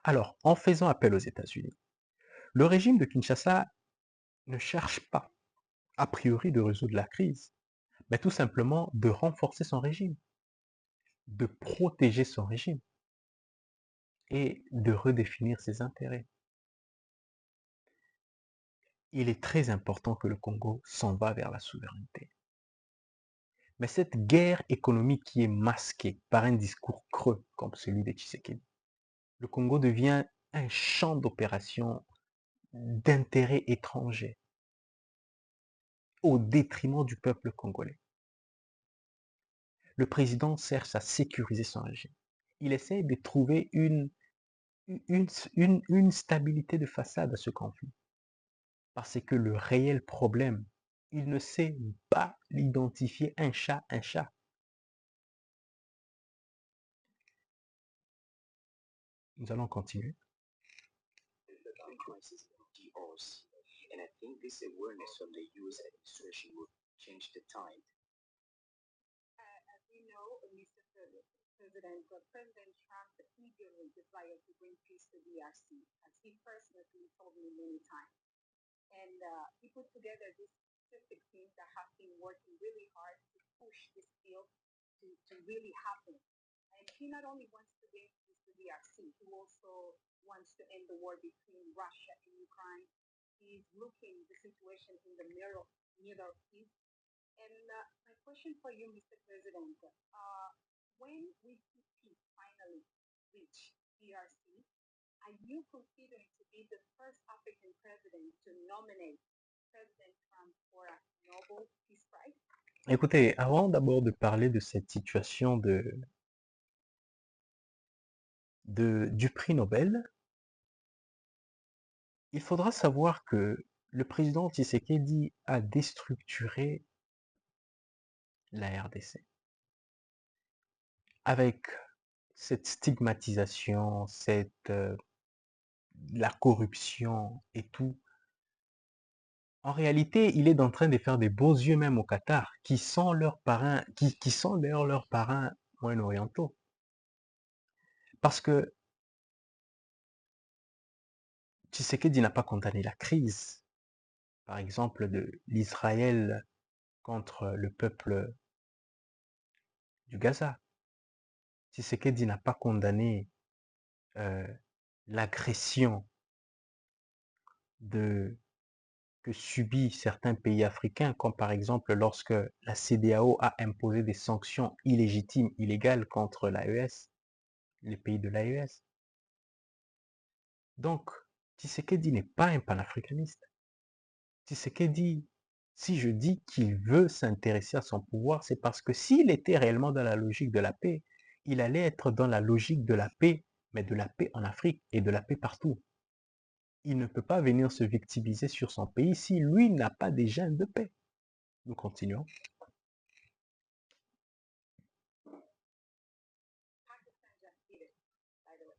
Alors, en faisant appel aux États-Unis, le régime de Kinshasa ne cherche pas, a priori, de résoudre la crise, mais tout simplement de renforcer son régime, de protéger son régime et de redéfinir ses intérêts. Il est très important que le Congo s'en va vers la souveraineté. Mais cette guerre économique qui est masquée par un discours creux comme celui de Tshisekedi, le Congo devient un champ d'opération d'intérêts étrangers au détriment du peuple congolais. Le président cherche à sécuriser son régime. Il essaie de trouver une stabilité de façade à ce conflit. Parce que le réel problème, il ne sait pas l'identifier un chat. Nous allons continuer. And I think this awareness from the US administration will change the tide. As you know, Mr. President, President Trump eagerly desired to bring peace to DRC, as he personally told me many times. And he put together this specific team that has been working really hard to push this deal to really happen. And he not only wants to bring peace to DRC, he also wants to end the war between Russia and Ukraine. He's looking the situation in the Middle East. And my question for you, Mr. President, when we see peace finally reach DRC, are you considering to be the first African president to nominate President Trump for a Nobel Peace Prize? Écoutez, avant d'abord de parler de cette situation du prix Nobel, il faudra savoir que le président Tshisekedi a déstructuré la RDC avec cette stigmatisation, la corruption et tout. En réalité, il est en train de faire des beaux yeux même au Qatar, qui sont leurs parrains, qui sont d'ailleurs leurs parrains moyen-orientaux. Parce que Tshisekedi n'a pas condamné la crise, par exemple, de l'Israël contre le peuple du Gaza. Tshisekedi n'a pas condamné l'agression que que subissent certains pays africains, comme par exemple lorsque la CEDEAO a imposé des sanctions illégitimes, illégales contre l'AES, les pays de l'AES. Donc, Tshisekedi n'est pas un panafricaniste. Tshisekedi, si je dis qu'il veut s'intéresser à son pouvoir, c'est parce que s'il était réellement dans la logique de la paix, il allait être dans la logique de la paix, mais de la paix en Afrique et de la paix partout. Il ne peut pas venir se victimiser sur son pays si lui n'a pas des gènes de paix. Nous continuons. Pakistan just did it, by the way.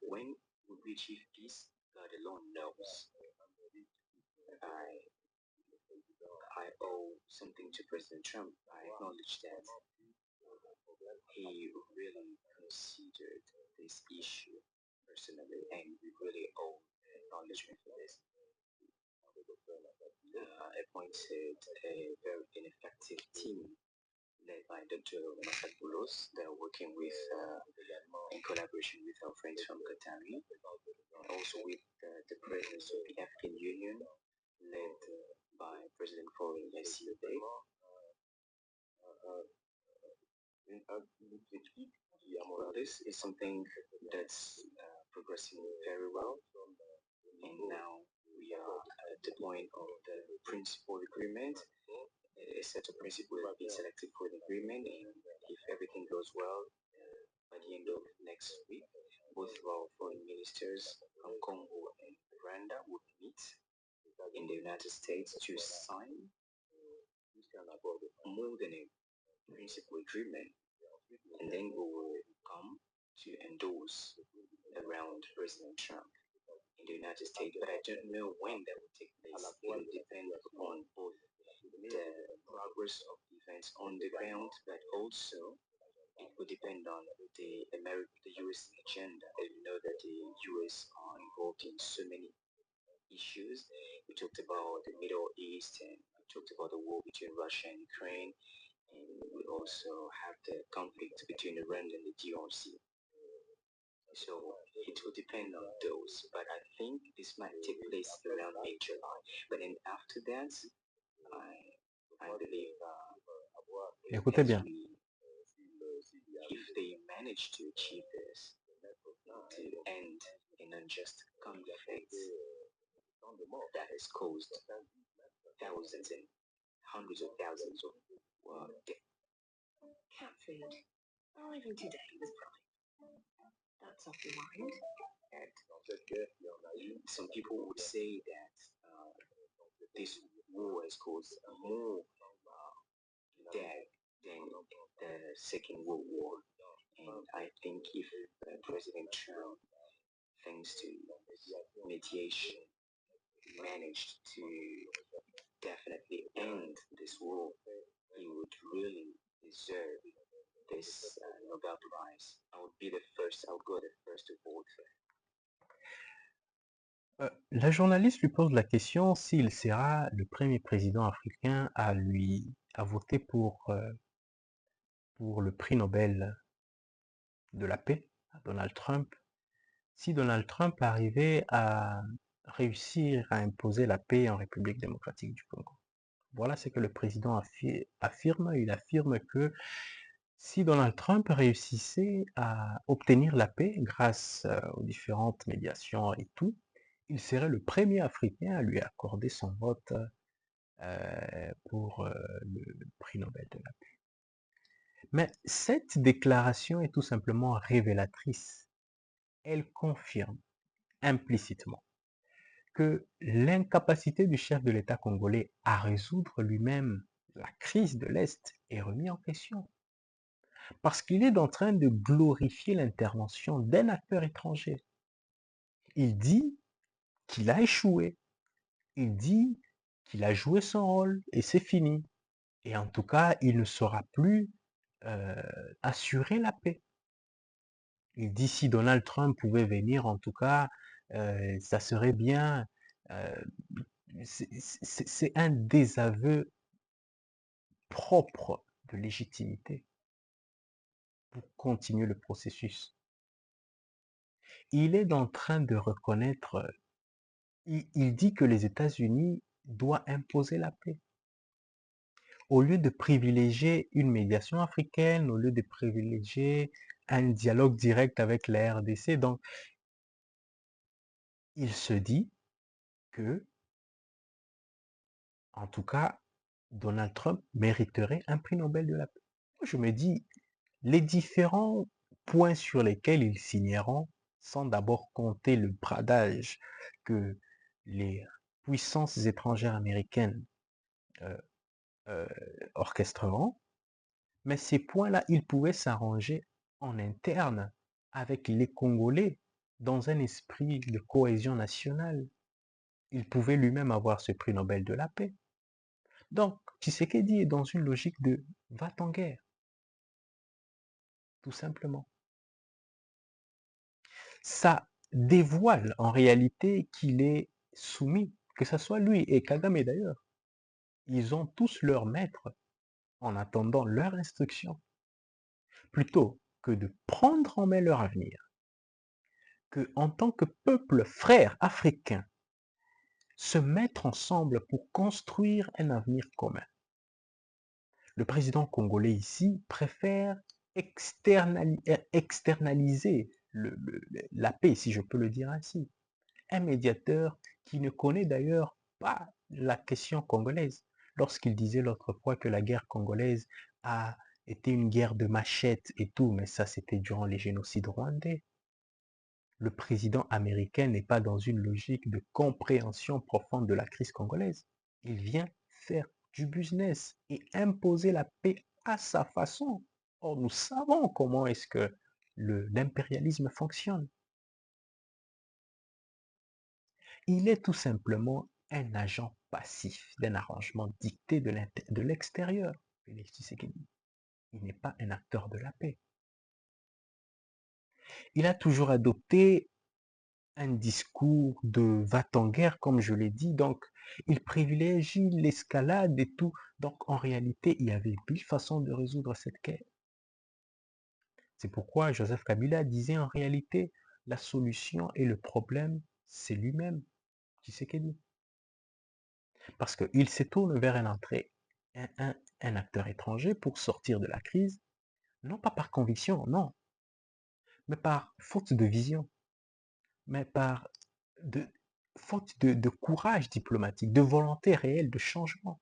When we achieve peace, God alone knows. I owe something to President Trump. I acknowledge that he really considered this issue personally, and we really owe acknowledgement for this. Appointed a very ineffective team led by Dr. Masakoulos. They're working with, in collaboration with our friends from Qatari, and also with the presence of the African Union, led by President Faure yesterday. Well, this is something that's progressing very well, and now we are at the point of the principal agreement. A set of principles have been selected for the agreement, and if everything goes well, by the end of next week, both of our foreign ministers from Congo and Rwanda would meet in the United States to sign more than a principal agreement, and then we will come to endorse around President Trump in the United States. But I don't know when that will take place. It will depend upon both the progress of events on the ground, but also it will depend on the U.S. agenda. And we know that the U.S. are involved in so many issues. We talked about the Middle East, and we talked about the war between Russia and Ukraine, and we also have the conflict between Iran and the DRC. So it will depend on those, but I think this might take place around mid-July. But then after that, I believe Écoutez bien. if they manage to achieve this, to end an unjust conflict that has caused thousands and hundreds of thousands of deaths. Cat food. Arriving today with Prime. That's off your mind. Some people would say that this war has caused more death than the Second World War. And I think if President Trump, thanks to mediation, managed to definitely end this war, he would really deserve this Nobel Prize. I would go the first to vote for him. La journaliste lui pose la question s'il sera le premier président africain à voter pour le prix Nobel de la paix à Donald Trump. Si Donald Trump arrivait à réussir à imposer la paix en République démocratique du Congo. Voilà ce que le président affirme. Il affirme que si Donald Trump réussissait à obtenir la paix grâce aux différentes médiations et tout, il serait le premier Africain à lui accorder son vote pour le prix Nobel de la paix. Mais cette déclaration est tout simplement révélatrice. Elle confirme implicitement que l'incapacité du chef de l'État congolais à résoudre lui-même la crise de l'Est est remise en question. Parce qu'il est en train de glorifier l'intervention d'un acteur étranger. Il dit qu'il a échoué. Il dit qu'il a joué son rôle et c'est fini. Et en tout cas, il ne saura plus assurer la paix. Il dit si Donald Trump pouvait venir, en tout cas, ça serait bien. C'est un désaveu propre de légitimité pour continuer le processus. il est en train de reconnaître, il dit que les États-Unis doivent imposer la paix. Au lieu de privilégier une médiation africaine, au lieu de privilégier un dialogue direct avec la RDC, donc il se dit que, en tout cas, Donald Trump mériterait un prix Nobel de la paix. Moi, je me dis, les différents points sur lesquels ils signeront, sans d'abord compter le bradage que les puissances étrangères américaines euh, euh, orchestreront, mais ces points-là, ils pouvaient s'arranger en interne avec les Congolais dans un esprit de cohésion nationale. Il pouvait lui-même avoir ce prix Nobel de la paix. Donc, Tshisekedi est dans une logique de va-t-en guerre, tout simplement. Ça dévoile en réalité qu'il est soumis, que ce soit lui et Kagame d'ailleurs. Ils ont tous leur maître en attendant leur instruction, plutôt que de prendre en main leur avenir, que en tant que peuple frère africain, se mettre ensemble pour construire un avenir commun. Le président congolais ici préfère externaliser la paix, si je peux le dire ainsi. Un médiateur qui ne connaît d'ailleurs pas la question congolaise. Lorsqu'il disait l'autre fois que la guerre congolaise a été une guerre de machettes et tout, mais ça c'était durant les génocides rwandais. Le président américain n'est pas dans une logique de compréhension profonde de la crise congolaise. Il vient faire du business et imposer la paix à sa façon. Or, nous savons comment est-ce que l'impérialisme fonctionne. Il est tout simplement un agent passif d'un arrangement dicté de l'extérieur. Il n'est pas un acteur de la paix. Il a toujours adopté un discours de va-t-en-guerre, comme je l'ai dit, donc il privilégie l'escalade et tout. Donc en réalité, il y avait 1000 façons de résoudre cette guerre. C'est pourquoi Joseph Kabila disait en réalité, la solution et le problème, c'est lui-même, Tshisekedi. Parce qu'il se tourne vers un acteur étranger pour sortir de la crise, non pas par conviction, non, mais par faute de vision, mais par de, faute de courage diplomatique, de volonté réelle de changement.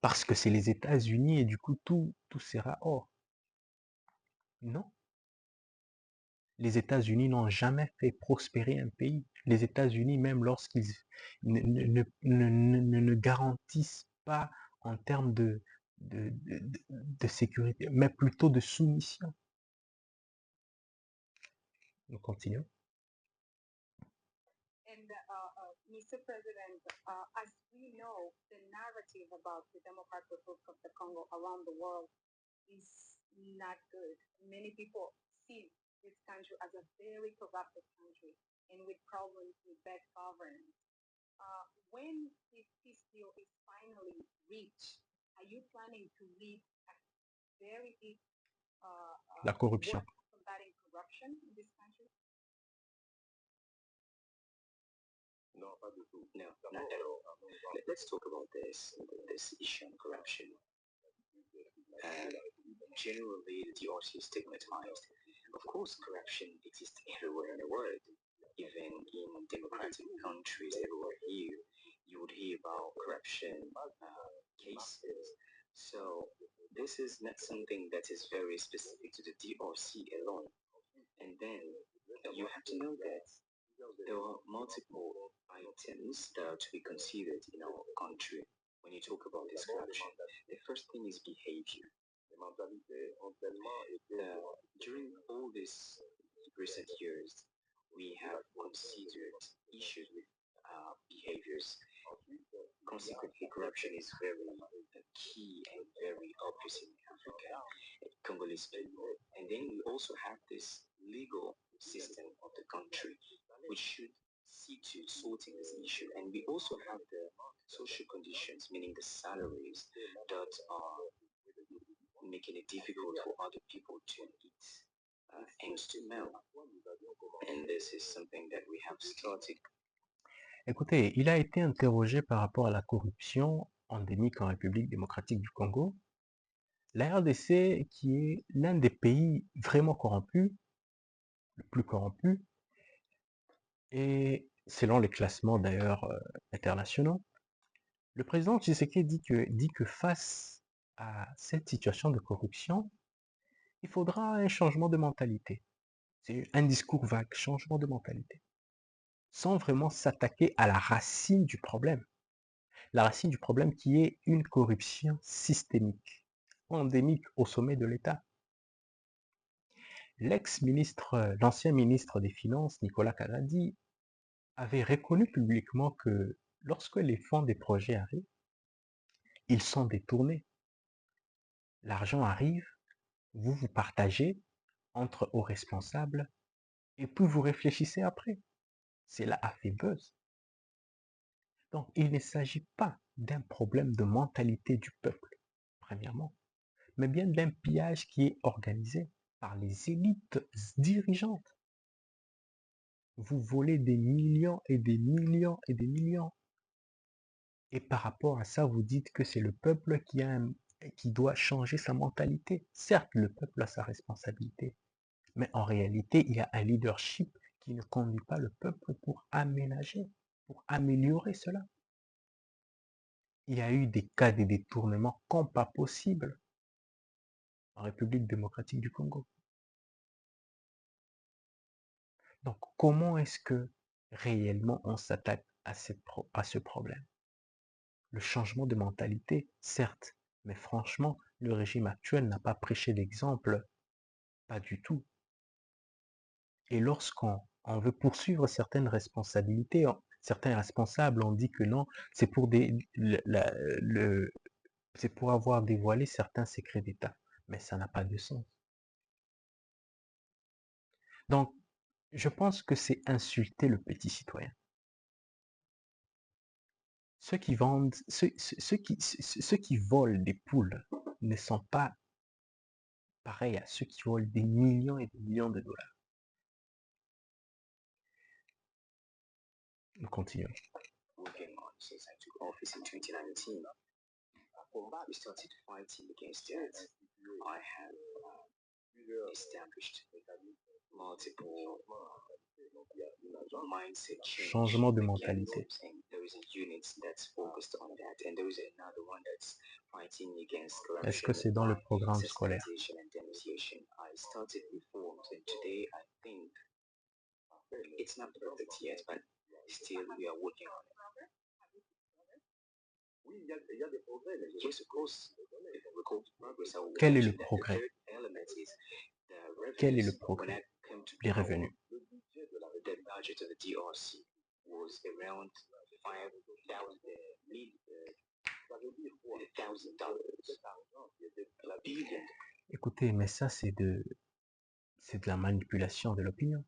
Parce que c'est les États-Unis et du coup tout sera hors. Non. Les États-Unis n'ont jamais fait prospérer un pays. Les États-Unis, même lorsqu'ils ne garantissent pas en termes de sécurité, mais plutôt de soumission. Nous continuons. And Mr. President, as we know, the narrative about the Democratic Republic of the Congo around the world is not good. Many people see this country as a very corrupted country and with problems with bad governance. When this peace deal is finally reached, are you planning to lead a very big La corruption. work combating corruption in this country? No, not at all. Let's talk about this issue on corruption. Generally, the DRC is stigmatized. Of course, corruption exists everywhere in the world. Even in democratic countries, everywhere here, you would hear about corruption cases. So this is not something that is very specific to the DRC alone. And then you have to know that there are multiple items that are to be considered in our country when you talk about this corruption. The first thing is behavior. During all these recent years, we have considered issues with behaviors. Consequently, corruption is very key and very obvious in Africa, Congolese people. And then we also have this legal system of the country, which should see to sorting this issue. And we also have the social conditions, meaning the salaries that are making it difficult for other people to eat aims to melt. And this is something that we have started. Écoutez, il a été interrogé par rapport à la corruption endémique en République démocratique du Congo. La RDC, qui est l'un des pays vraiment corrompus, le plus corrompu, et selon les classements d'ailleurs internationaux, le président Tshisekedi dit que face à cette situation de corruption, il faudra un changement de mentalité. C'est un discours vague, changement de mentalité, sans vraiment s'attaquer à la racine du problème. La racine du problème qui est une corruption systémique, endémique au sommet de l'État. L'ancien ministre des Finances, Nicolas Kazadi, avait reconnu publiquement que lorsque les fonds des projets arrivent, ils sont détournés. L'argent arrive, vous partagez entre aux responsables et puis vous réfléchissez après. Cela a fait buzz. Donc, il ne s'agit pas d'un problème de mentalité du peuple, premièrement, mais bien d'un pillage qui est organisé par les élites dirigeantes. Vous volez des millions et des millions et des millions. Et par rapport à ça, vous dites que c'est le peuple qui doit changer sa mentalité. Certes, le peuple a sa responsabilité, mais en réalité, il y a un leadership qui ne conduit pas le peuple pour aménager, pour améliorer cela. Il y a eu des cas de détournement comme pas possible en République démocratique du Congo. Donc, comment est-ce que réellement on s'attaque à ce problème? Le changement de mentalité, certes, mais franchement, le régime actuel n'a pas prêché d'exemple, pas du tout. Et lorsqu'on veut poursuivre certaines responsabilités, certains responsables ont dit que non, c'est pour c'est pour avoir dévoilé certains secrets d'État. Mais ça n'a pas de sens. Donc, je pense que c'est insulter le petit citoyen. Ceux qui vendent, ceux qui volent des poules ne sont pas pareils à ceux qui volent des millions et des millions de dollars. Nous continuons. Working on since I took office in 2019. We started fighting against it. I have established multiple mindset change Changement de against mentalité. it, and there is a unit that's focused on that, and there is another one that's fighting against corruption. Est-ce que c'est dans le programme scolaire? Sensitization and denunciation. I started reforms, and today I think it's not perfect yet, but still we are working on it. Yes, of course, if we call progress, I will Quel est mention le that progrès? the third element is the Quel est le revenues. When progrès? I came to Les power, revenus. the budget of the DRC was around $5,000 billion. Écoutez, mais ça, c'est de la manipulation de l'opinion.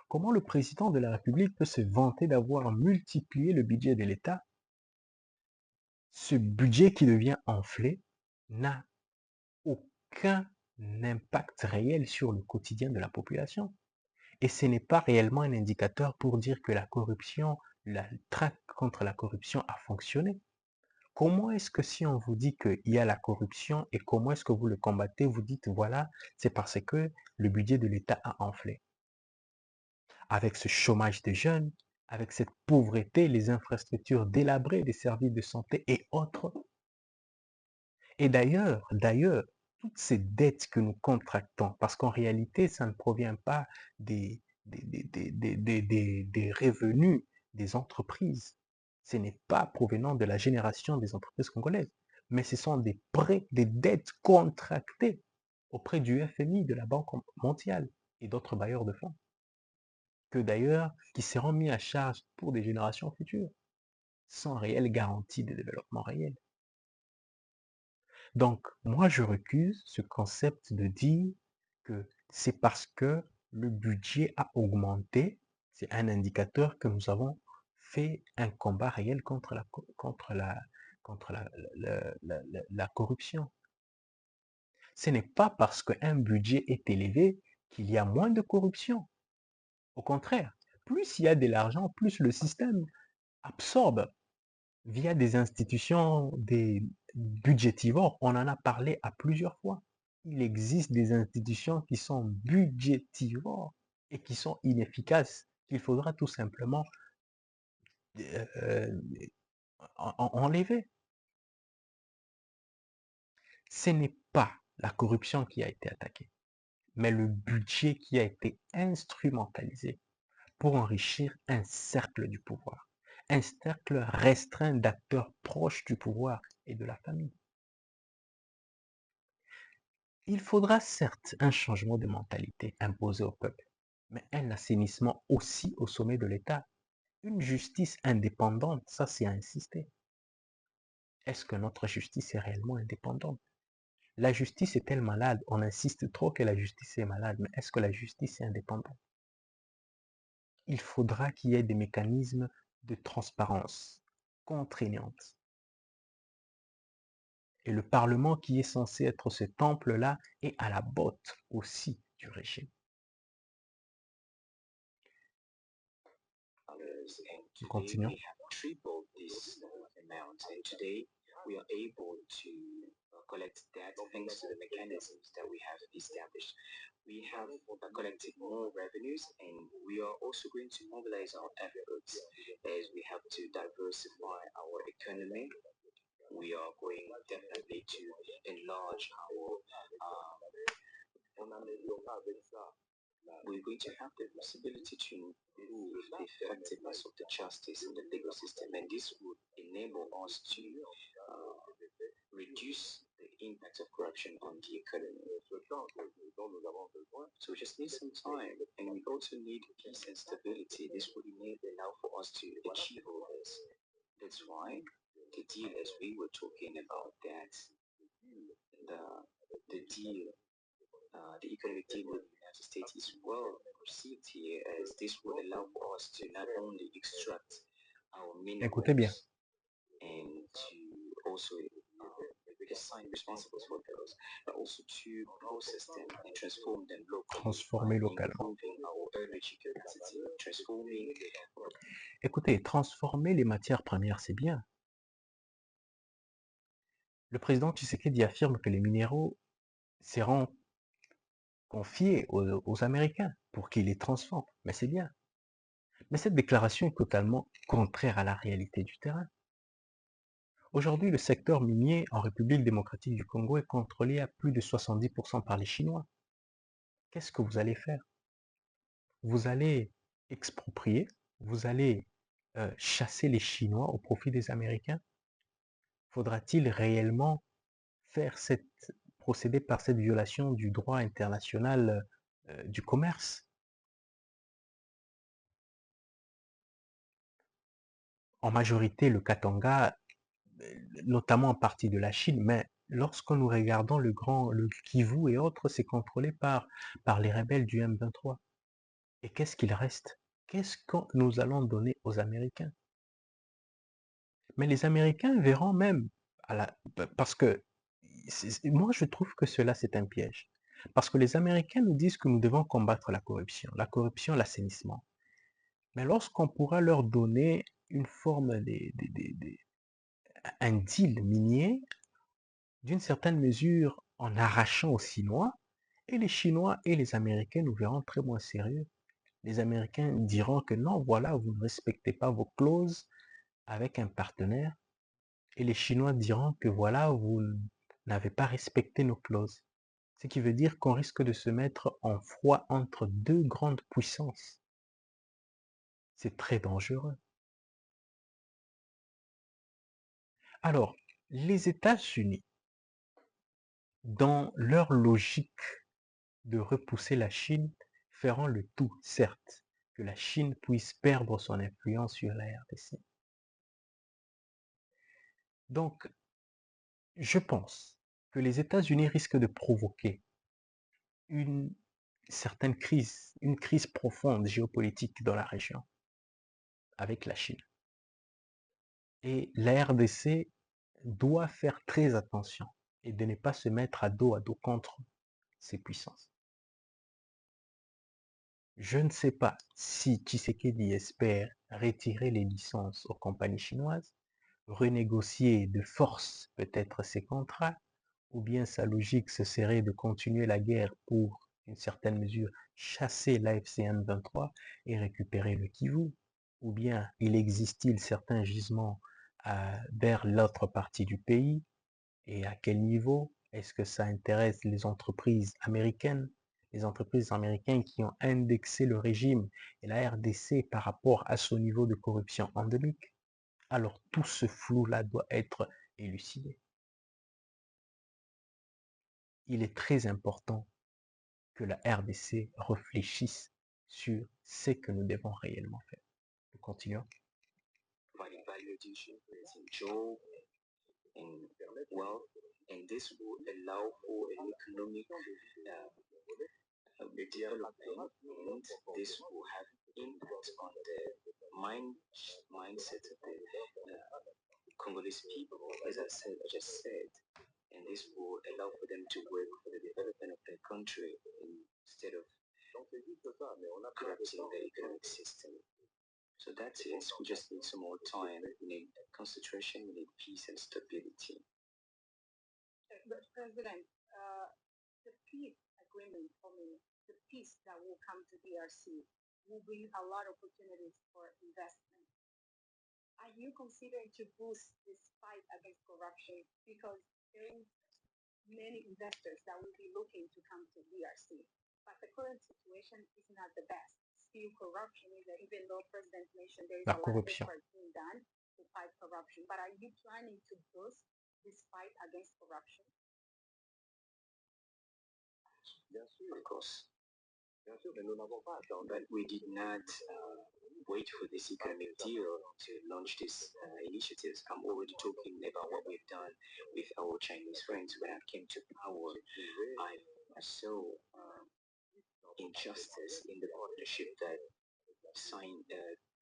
Comment le président de la République peut se vanter d'avoir multiplié le budget de l'État? Ce budget qui devient enflé n'a aucun impact réel sur le quotidien de la population. Et ce n'est pas réellement un indicateur pour dire que la corruption, la traque contre la corruption a fonctionné. Comment est-ce que si on vous dit qu'il y a la corruption et comment est-ce que vous le combattez, vous dites voilà, c'est parce que le budget de l'État a enflé. Avec ce chômage des jeunes, avec cette pauvreté, les infrastructures délabrées, des services de santé et autres. Et d'ailleurs, toutes ces dettes que nous contractons, parce qu'en réalité, ça ne provient pas des revenus des entreprises. Ce n'est pas provenant de la génération des entreprises congolaises, mais ce sont des prêts, des dettes contractées auprès du FMI, de la Banque mondiale et d'autres bailleurs de fonds, que d'ailleurs, qui seront mis à charge pour des générations futures, sans réelle garantie de développement réel. Donc, moi, je recuse ce concept de dire que c'est parce que le budget a augmenté, c'est un indicateur que nous avons fait un combat réel contre la corruption. Ce n'est pas parce qu'un budget est élevé qu'il y a moins de corruption. Au contraire, plus il y a de l'argent, plus le système absorbe via des institutions, des budgétivores. On en a parlé à plusieurs fois. Il existe des institutions qui sont budgétivores et qui sont inefficaces, qu'il faudra tout simplement euh, enlever. Ce n'est pas la corruption qui a été attaquée, mais le budget qui a été instrumentalisé pour enrichir un cercle du pouvoir, un cercle restreint d'acteurs proches du pouvoir et de la famille. Il faudra certes un changement de mentalité imposé au peuple, mais un assainissement aussi au sommet de l'État. Une justice indépendante, ça c'est à insister. Est-ce que notre justice est réellement indépendante? La justice est-elle malade? On insiste trop que la justice est malade, mais est-ce que la justice est indépendante? Il faudra qu'il y ait des mécanismes de transparence contraignantes. Et le Parlement, qui est censé être ce temple-là, est à la botte aussi du régime. Nous continuons. We have tripled this amount, and today we are able to collect that thanks to the mechanisms that we have established. We have collected more revenues, and we are also going to mobilize our efforts as we have to diversify our economy. We are going definitely to enlarge our we're going to have the possibility to improve the effectiveness of the justice and the legal system, and this would enable us to reduce the impact of corruption on the economy. So we just need some time, and we also need peace and stability. This would allow for us to achieve all this. That's why the deal, as we were talking about that, the deal, the economic deal with the United States is well received here, as this would allow for us to not only extract our Écoutez bien. minerals and to also assign responsibles for those, but also to process them and transform them locally. Transformer localement. Improving our energy capacity, transforming. Écoutez, transformer les matières premières, c'est bien. Le président Tshisekedi affirme que les minéraux seront confiés aux Américains pour qu'ils les transforment. Mais c'est bien. Mais cette déclaration est totalement contraire à la réalité du terrain. Aujourd'hui, le secteur minier en République démocratique du Congo est contrôlé à plus de 70% par les Chinois. Qu'est-ce que vous allez faire? Vous allez exproprier, vous allez chasser les Chinois au profit des Américains? Faudra-t-il réellement procéder par cette violation du droit international du commerce? En majorité, le Katanga, notamment en partie de la Chine, mais lorsque nous regardons le Kivu et autres, c'est contrôlé par les rebelles du M23. Et qu'est-ce qu'il reste? Qu'est-ce que nous allons donner aux Américains? Mais les Américains verront même, parce que moi je trouve que cela c'est un piège. Parce que les Américains nous disent que nous devons combattre la corruption, l'assainissement. Mais lorsqu'on pourra leur donner une forme un deal minier, d'une certaine mesure, en arrachant aux Chinois, et les Chinois et les Américains nous verront très moins sérieux. Les Américains diront que non, voilà, vous ne respectez pas vos clauses avec un partenaire, et les Chinois diront que voilà, vous n'avez pas respecté nos clauses. Ce qui veut dire qu'on risque de se mettre en froid entre deux grandes puissances. C'est très dangereux. Alors, les États-Unis, dans leur logique de repousser la Chine, feront le tout, certes, que la Chine puisse perdre son influence sur la RDC. Donc, je pense que les États-Unis risquent de provoquer une certaine crise, une crise profonde géopolitique dans la région avec la Chine. Et la RDC doit faire très attention et de ne pas se mettre à dos contre ces puissances. Je ne sais pas si Tshisekedi espère retirer les licences aux compagnies chinoises, renégocier de force peut-être ces contrats, ou bien sa logique ce serait de continuer la guerre pour, une certaine mesure, chasser l'AFC M23 et récupérer le Kivu, ou bien il existe-t-il certains gisements vers l'autre partie du pays, et à quel niveau? Est-ce que ça intéresse les entreprises américaines? Les entreprises américaines qui ont indexé le régime et la RDC par rapport à son niveau de corruption endémique? Alors tout ce flou-là doit être élucidé. Il est très important que la RDC réfléchisse sur ce que nous devons réellement faire. Nous continuons. Validation, job, and wealth, and this will allow for an economic development, and this will have impact on the mindset of the Congolese people, as I just said, and this will allow for them to work for the development of their country instead of corrupting the economic system. So that's it. We just need some more time. We need concentration. We need peace and stability. But President, the peace agreement, the peace that will come to DRC will bring a lot of opportunities for investment. Are you considering to boost this fight against corruption? Because there is many investors that will be looking to come to DRC. But the current situation is not the best. Still corruption is there, even though President mentioned there is La a lot of corruption. effort being done to fight corruption. But are you planning to boost this fight against corruption? Of course. But we did not wait for this economic deal to launch these initiatives. I'm already talking about what we've done with our Chinese friends when I came to power. I saw injustice in the partnership that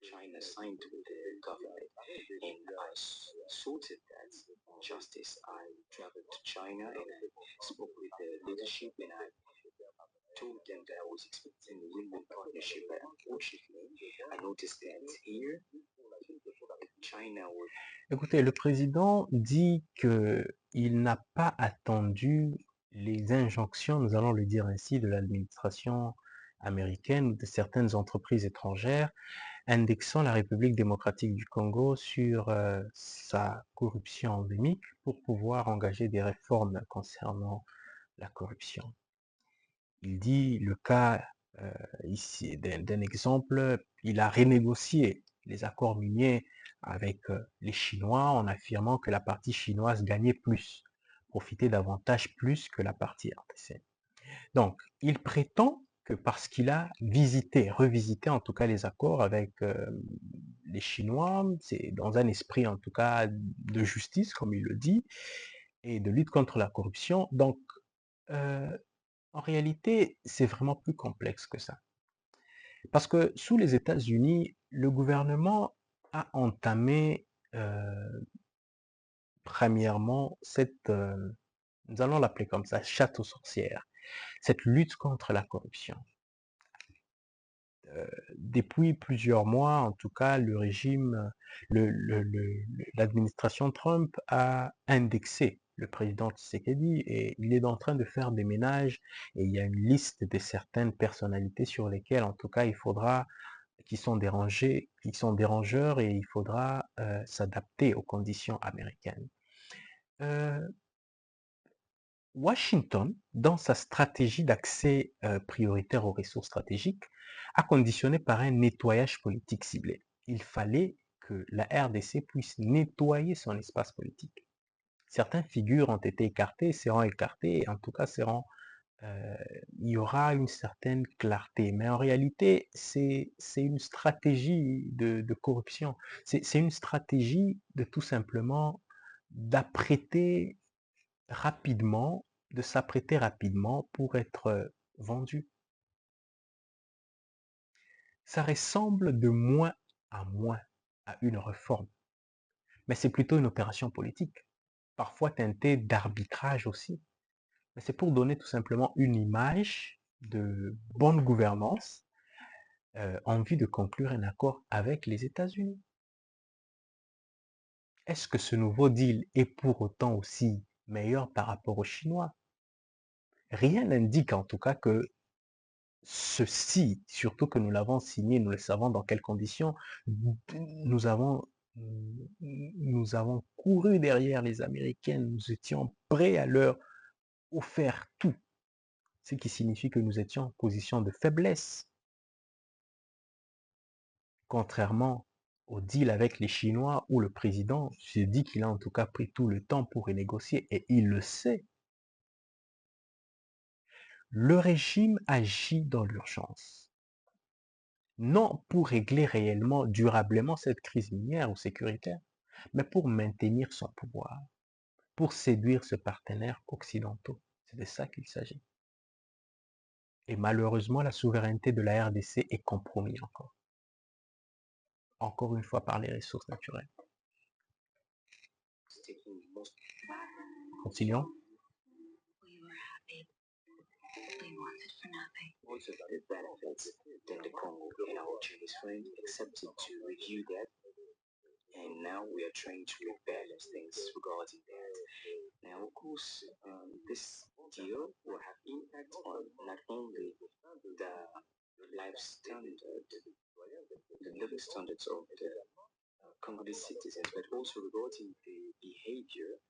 China signed with the government, and I sorted that injustice. I traveled to China and I spoke with the leadership, and I told them that I was expecting a win-win partnership, but unfortunately, I noticed that here, China would... Écoutez, le président dit qu'il n'a pas attendu les injonctions, nous allons le dire ainsi, de l'administration américaine ou de certaines entreprises étrangères indexant la République démocratique du Congo sur sa corruption endémique pour pouvoir engager des réformes concernant la corruption. Il dit le cas ici d'un exemple, il a renégocié les accords miniers avec les Chinois en affirmant que la partie chinoise gagnait plus, profitait davantage plus que la partie RDC. Donc, il prétend que parce qu'il a revisité en tout cas les accords avec les Chinois, c'est dans un esprit en tout cas de justice, comme il le dit, et de lutte contre la corruption. Donc, en réalité, c'est vraiment plus complexe que ça. Parce que sous les États-Unis, le gouvernement a entamé premièrement cette, nous allons l'appeler comme ça, chasse aux sorcières, cette lutte contre la corruption. Depuis plusieurs mois, en tout cas, le régime, l'administration Trump a indexé le président Tshisekedi et il est en train de faire des ménages et il y a une liste de certaines personnalités sur lesquelles, en tout cas, il faudra, qui sont dérangeurs et il faudra s'adapter aux conditions américaines. Washington, dans sa stratégie d'accès prioritaire aux ressources stratégiques, a conditionné par un nettoyage politique ciblé. Il fallait que la RDC puisse nettoyer son espace politique. Certaines figures ont été écartées, seront écartées, et en tout cas il y aura une certaine clarté. Mais en réalité, c'est une stratégie de corruption. C'est une stratégie de tout simplement d'apprêter rapidement, de s'apprêter rapidement pour être vendu. Ça ressemble de moins à une réforme, mais c'est plutôt une opération politique. parfois teintée d'arbitrage aussi. Mais c'est pour donner tout simplement une image de bonne gouvernance en vue de conclure un accord avec les États-Unis. Est-ce que ce nouveau deal est pour autant aussi meilleur par rapport aux Chinois? Rien n'indique en tout cas que ceci, surtout que nous l'avons signé, nous le savons dans quelles conditions, nous avons, nous avons couru derrière les Américains, nous étions prêts à leur offrir tout, ce qui signifie que nous étions en position de faiblesse, contrairement au deal avec les Chinois où le président se dit qu'il a en tout cas pris tout le temps pour renégocier et il le sait. Le régime agit dans l'urgence, non pour régler réellement, durablement cette crise minière ou sécuritaire, mais pour maintenir son pouvoir, pour séduire ses partenaires occidentaux. C'est de ça qu'il s'agit. Et malheureusement, la souveraineté de la RDC est compromise encore. Encore une fois par les ressources naturelles. Continuons. Also the benefits, then the Congo and our Chinese friend accepted to review that, and now we are trying to rebalance things regarding that. Now, of course, this deal will have impact on not only the life standard, the living standards of the Congolese citizens, but also regarding the behavior,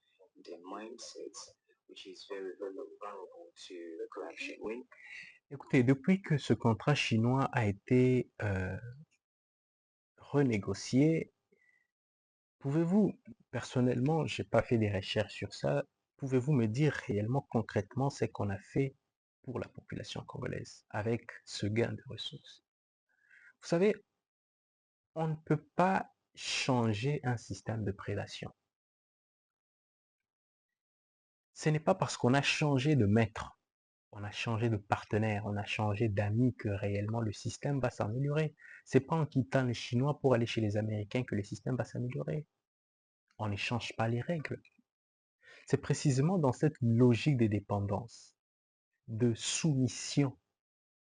their mindsets, which is very vulnerable to corruption. When Écoutez, depuis que ce contrat chinois a été renégocié, pouvez-vous, personnellement, je n'ai pas fait des recherches sur ça, pouvez-vous me dire réellement, concrètement, ce qu'on a fait pour la population congolaise avec ce gain de ressources? Vous savez, on ne peut pas changer un système de prédation. Ce n'est pas parce qu'on a changé de maître, on a changé de partenaire, on a changé d'amis que réellement le système va s'améliorer. C'est pas en quittant les Chinois pour aller chez les Américains que le système va s'améliorer. On ne change pas les règles. C'est précisément dans cette logique de dépendance, de soumission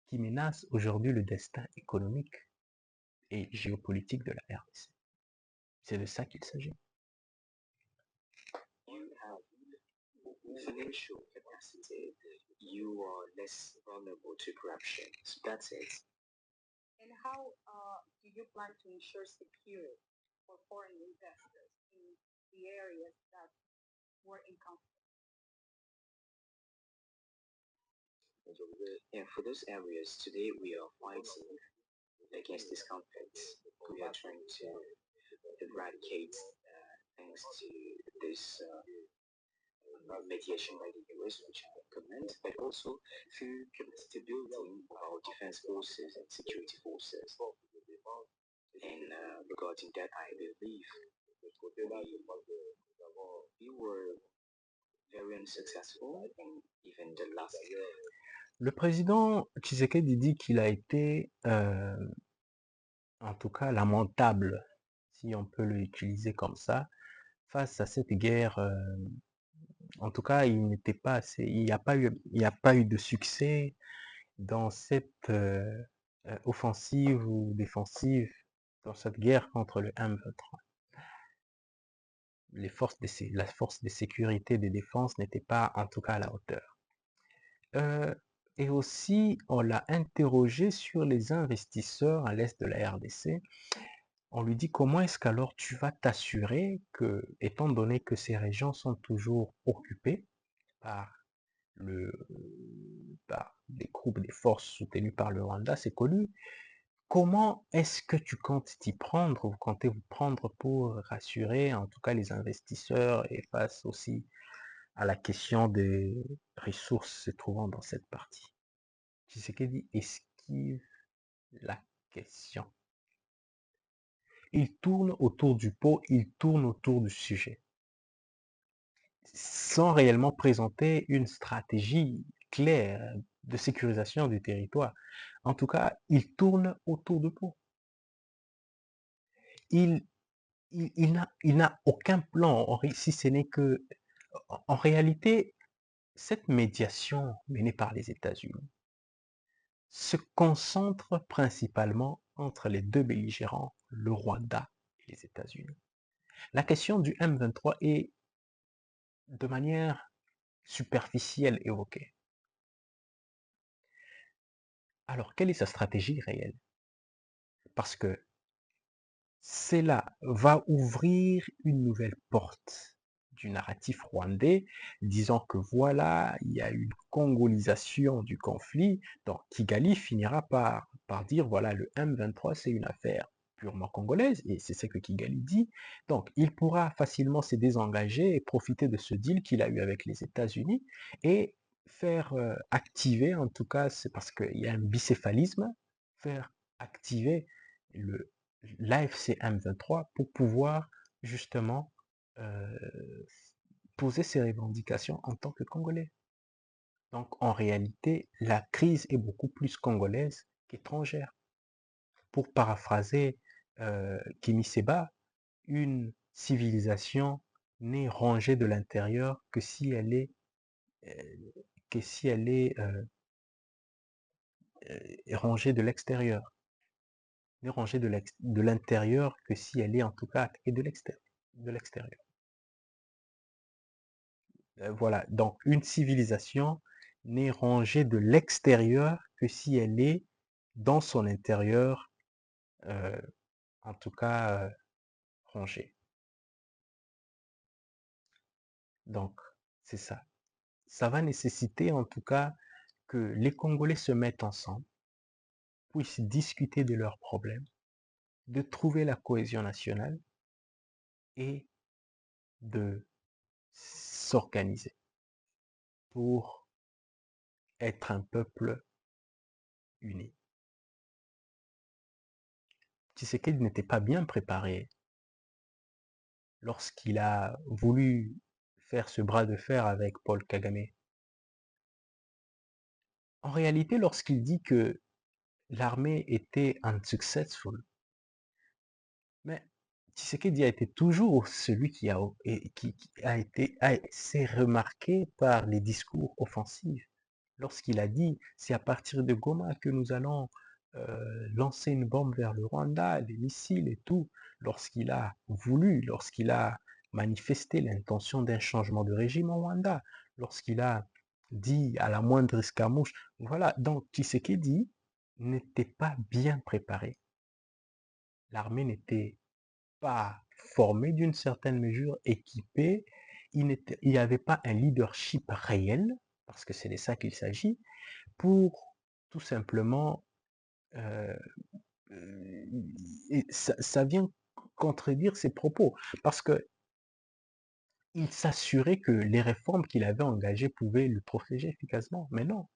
qui menace aujourd'hui le destin économique et géopolitique de la RDC. C'est de ça qu'il s'agit. you have financial capacity, you are less vulnerable to corruption. So that's it. And how do you plan to ensure security for foreign investors in the areas that were in conflict? And for those areas, today we are fighting against this conflict. We are trying to eradicate thanks to this mediation by the US, which I commend, but also through capacity building of our defense forces and security forces. And regarding that, I believe we were very unsuccessful in even the last. Le président Tshisekedi dit qu'il a été, en tout cas, lamentable, si on peut l'utiliser comme ça, face à cette guerre. En tout cas, il n'était pas assez, il n'y a pas eu de succès dans cette offensive ou défensive, dans cette guerre contre le M23. La force de sécurité de défense n'était pas, en tout cas, à la hauteur. Et aussi, on l'a interrogé sur les investisseurs à l'est de la RDC. On lui dit comment est-ce qu'alors tu vas t'assurer que, étant donné que ces régions sont toujours occupées par des groupes, des forces soutenues par le Rwanda, c'est connu, comment est-ce que tu comptes t'y prendre, vous comptez vous prendre pour rassurer en tout cas les investisseurs et face aussi à la question des ressources se trouvant dans cette partie? Tshisekedi esquive la question. Il tourne autour du pot, il tourne autour du sujet, sans réellement présenter une stratégie claire de sécurisation du territoire. En tout cas, il tourne autour du pot. Il n'a aucun plan, si ce n'est que En réalité, cette médiation menée par les États-Unis se concentre principalement entre les deux belligérants, le Rwanda et les États-Unis. La question du M23 est de manière superficielle évoquée. Alors, quelle est sa stratégie réelle? Parce que cela va ouvrir une nouvelle porte du narratif rwandais, disant que voilà, il y a une congolisation du conflit. Donc Kigali finira par dire voilà, le M23, c'est une affaire purement congolaise, et c'est ce que Kigali dit. Donc il pourra facilement se désengager et profiter de ce deal qu'il a eu avec les États-Unis et faire activer, en tout cas, c'est parce qu'il y a un bicéphalisme, faire activer le, l'AFC M23 pour pouvoir justement euh, poser ses revendications en tant que Congolais. Donc en réalité, la crise est beaucoup plus congolaise qu'étrangère. Pour paraphraser Kimi Seba, une civilisation n'est rangée de l'intérieur euh, que si elle est rangée de l'extérieur. N'est rangée de l'intérieur que si elle est en tout cas attaquée de l'extérieur. Voilà, donc une civilisation n'est rangée de l'extérieur que si elle est dans son intérieur, euh, en tout cas rangée. Donc, c'est ça. Ça va nécessiter en tout cas que les Congolais se mettent ensemble, puissent discuter de leurs problèmes, de trouver la cohésion nationale et de s'organiser pour être un peuple uni. Tshisekedi n'était pas bien préparé lorsqu'il a voulu faire ce bras de fer avec Paul Kagame. En réalité, lorsqu'il dit que l'armée était unsuccessful, mais Tshisekedi a été toujours celui qui s'est remarqué par les discours offensifs. Lorsqu'il a dit, c'est à partir de Goma que nous allons lancer une bombe vers le Rwanda, des missiles et tout, lorsqu'il a manifesté l'intention d'un changement de régime au Rwanda, lorsqu'il a dit à la moindre escarmouche, voilà, donc Tshisekedi n'était pas bien préparé. L'armée n'était pas formée d'une certaine mesure, équipée, il n'y avait pas un leadership réel, parce que c'est de ça qu'il s'agit, pour tout simplement et ça vient contredire ses propos parce que il s'assurait que les réformes qu'il avait engagées pouvaient le protéger efficacement. Mais non.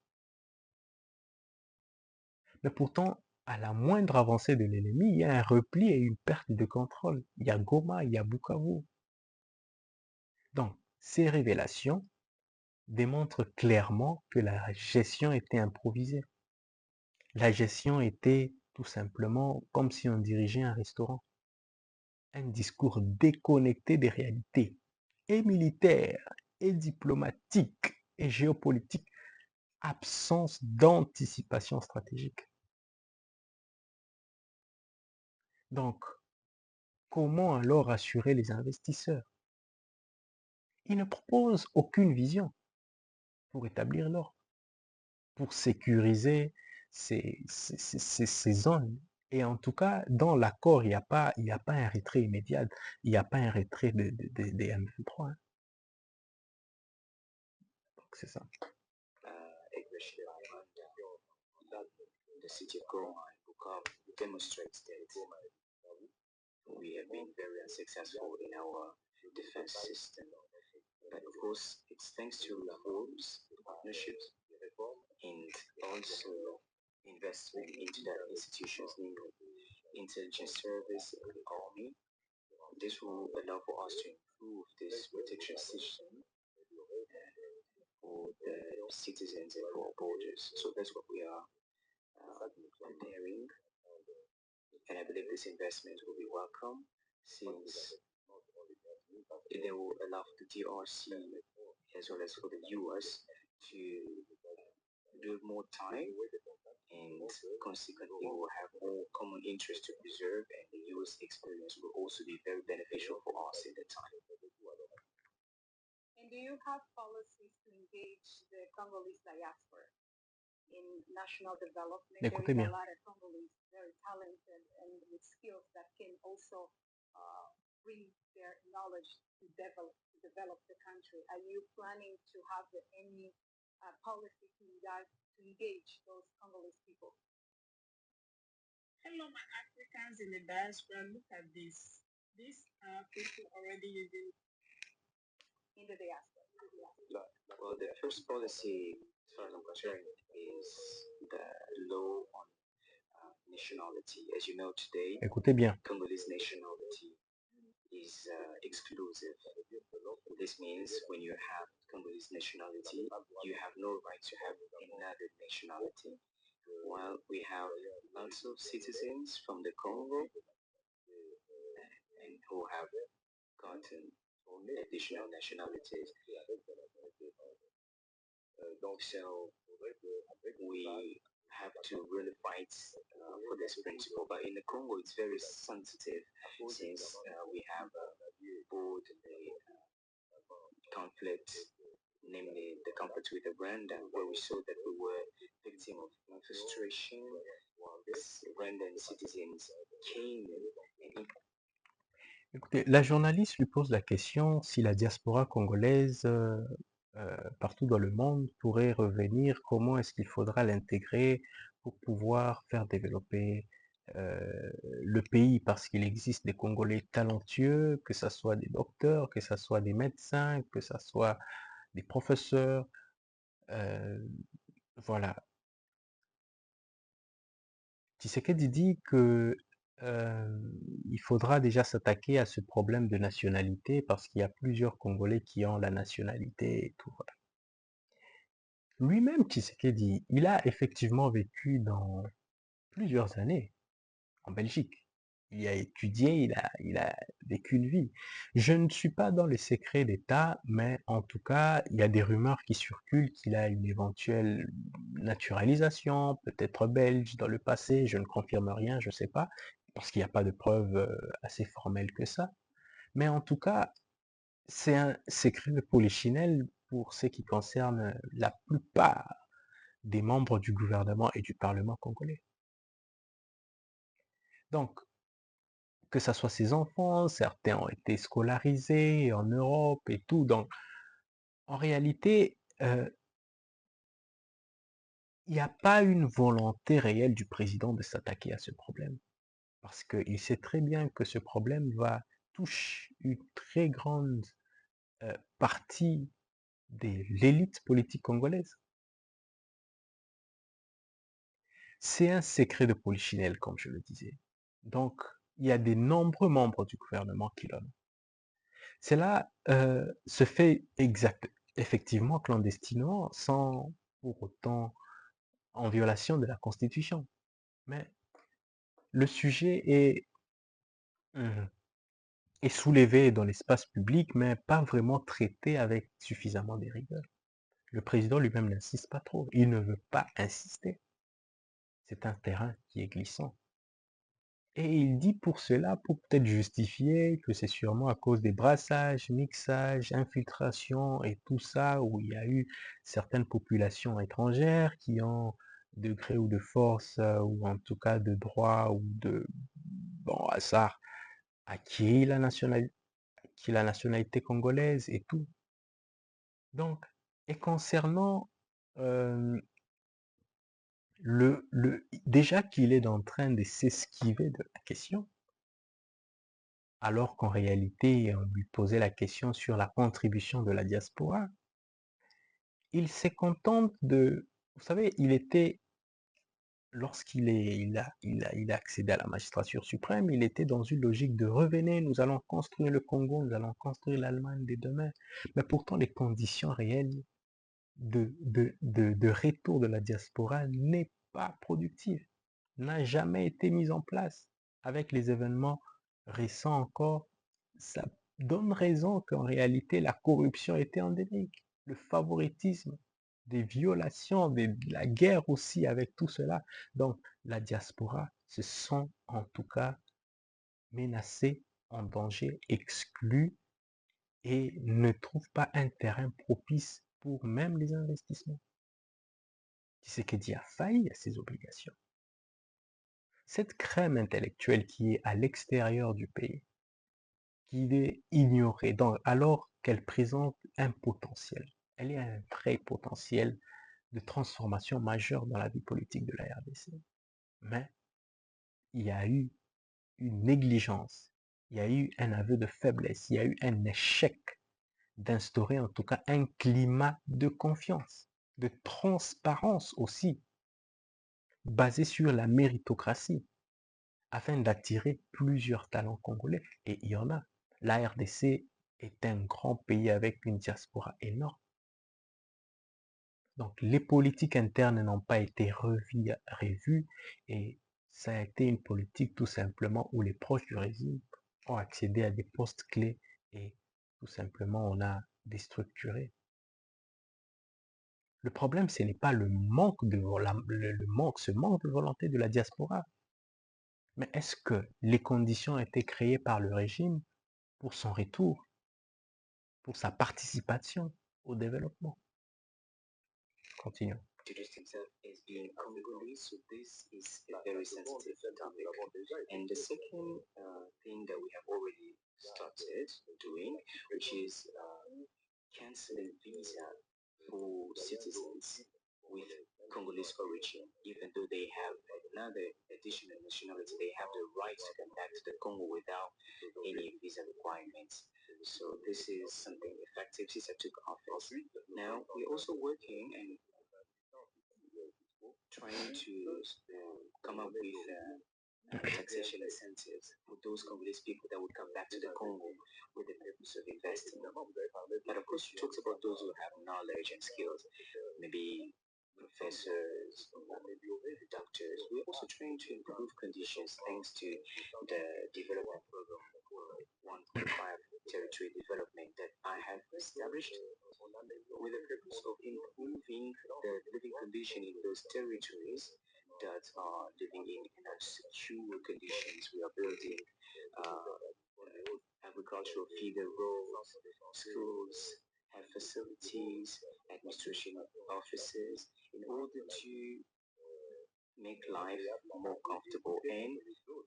Mais pourtant, à la moindre avancée de l'ennemi, il y a un repli et une perte de contrôle. Il y a Goma, il y a Bukavu. Donc, ces révélations démontrent clairement que la gestion était improvisée. La gestion était tout simplement comme si on dirigeait un restaurant. Un discours déconnecté des réalités, et militaires, et diplomatiques, et géopolitiques, absence d'anticipation stratégique. Donc, comment alors rassurer les investisseurs? Ils ne proposent aucune vision pour établir l'ordre, pour sécuriser ces zones. Et en tout cas, dans l'accord, il n'y a pas un retrait immédiat, il n'y a pas un retrait des M23. Hein. Donc, c'est ça. The city of Goma and Bukavu demonstrates that we have been very unsuccessful in our defense system. But of course, it's thanks to reforms, partnerships, and also investment into the institutions, namely intelligence service and the army. This will allow for us to improve this protection system for the citizens and for our borders. So that's what we are preparing, and I believe this investment will be welcome since they will allow the DRC as well as for the US to build more time, and consequently will have more common interest to preserve, and the US experience will also be very beneficial for us at the time. And do you have policies to engage the Congolese diaspora in national development? There Écoutez is a bien. lot of Congolese very talented and with skills that can also bring their knowledge to develop the country. Are you planning to have any policy to engage those Congolese people Hello, my Africans in the diaspora. Look at this. These are people already using. in the diaspora? Well, the first policy, as far as I'm concerned, is the law on nationality. As you know today, Écoutez bien. Congolese nationality is exclusive. This means when you have Congolese nationality, you have no right to have another nationality. While we have lots of citizens from the Congo and who have gotten additional nationalities. So we have to really fight for this principle. But in the Congo, it's very sensitive since we have both the conflict, namely the conflict with Rwanda, where we saw that we were victim of frustration, while these Rwandan citizens came and Écoutez, la journaliste lui pose la question si la diaspora congolaise partout dans le monde pourrait revenir, comment est-ce qu'il faudra l'intégrer pour pouvoir faire développer le pays, parce qu'il existe des Congolais talentueux, que ce soit des docteurs, que ce soit des médecins, que ce soit des professeurs. Voilà. Tshisekedi dit que il faudra déjà s'attaquer à ce problème de nationalité parce qu'il y a plusieurs Congolais qui ont la nationalité et tout. Voilà. Lui-même, Tshisekedi, il a effectivement vécu dans plusieurs années en Belgique. Il a étudié, il a vécu une vie. Je ne suis pas dans les secrets d'État, mais en tout cas, il y a des rumeurs qui circulent qu'il a une éventuelle naturalisation, peut-être belge dans le passé. Je ne confirme rien, je ne sais pas, parce qu'il n'y a pas de preuves assez formelles que ça. Mais en tout cas, c'est un secret de polichinelle pour ce qui concerne la plupart des membres du gouvernement et du Parlement congolais. Donc, que ce soit ses enfants, certains ont été scolarisés en Europe et tout. Donc, en réalité, il n'y a pas une volonté réelle du président de s'attaquer à ce problème. Parce qu'il sait très bien que ce problème va toucher une très grande partie de l'élite politique congolaise. C'est un secret de polichinelle, comme je le disais. Donc, il y a de nombreux membres du gouvernement qui l'ont. Cela se fait effectivement clandestinement, sans pour autant en violation de la Constitution. Mais le sujet est soulevé dans l'espace public, mais pas vraiment traité avec suffisamment de rigueur. Le président lui-même n'insiste pas trop. Il ne veut pas insister. C'est un terrain qui est glissant. Et il dit pour cela, pour peut-être justifier que c'est sûrement à cause des brassages, mixages, infiltrations et tout ça, où il y a eu certaines populations étrangères qui ont de gré ou de force, ou en tout cas de droit ou de bon hasard, acquis la nationalité congolaise et tout. Donc, et concernant déjà qu'il est en train de s'esquiver de la question, alors qu'en réalité, on lui posait la question sur la contribution de la diaspora, il se contente de... Vous savez, lorsqu'il a accédé à la magistrature suprême, il était dans une logique de revenez, nous allons construire le Congo, nous allons construire l'Allemagne de demain. Mais pourtant, les conditions réelles de retour de la diaspora n'est pas productive, n'a jamais été mise en place. Avec les événements récents encore, ça donne raison qu'en réalité, la corruption était endémique. Le favoritisme, des violations, de la guerre aussi avec tout cela. Donc, la diaspora se sent en tout cas menacée, en danger, exclue et ne trouve pas un terrain propice pour même les investissements. Tshisekedi a failli à ses obligations. Cette crème intellectuelle qui est à l'extérieur du pays, qui est ignorée, donc, alors qu'elle présente un potentiel, elle est un vrai potentiel de transformation majeure dans la vie politique de la RDC. Mais il y a eu une négligence, il y a eu un aveu de faiblesse, il y a eu un échec d'instaurer en tout cas un climat de confiance, de transparence aussi, basé sur la méritocratie, afin d'attirer plusieurs talents congolais. Et il y en a. La RDC est un grand pays avec une diaspora énorme. Donc les politiques internes n'ont pas été revues et ça a été une politique tout simplement où les proches du régime ont accédé à des postes clés et tout simplement on a déstructuré. Le problème, ce n'est pas le manque de ce manque de volonté de la diaspora, mais est-ce que les conditions ont été créées par le régime pour son retour, pour sa participation au développement? Continuons. Introduced himself as being Congolese, so this is a very sensitive topic. And the second thing that we have already started doing, which is canceling visa for citizens with Congolese origin, even though they have another additional nationality, they have the right to come back to the Congo without any visa requirements. So this is something effective since I took office. Now we're also working and trying to come up with taxation incentives for those Congolese people that would come back to the Congo with the purpose of investing. But of course, you talked about those who have knowledge and skills, maybe professors, maybe doctors. We're also trying to improve conditions thanks to the development program 1.5 territory development that I have established with the purpose of improving the living condition in those territories that are living in secure conditions. We are building agricultural feeder roads, schools, have facilities, administration offices, in order to make life more comfortable and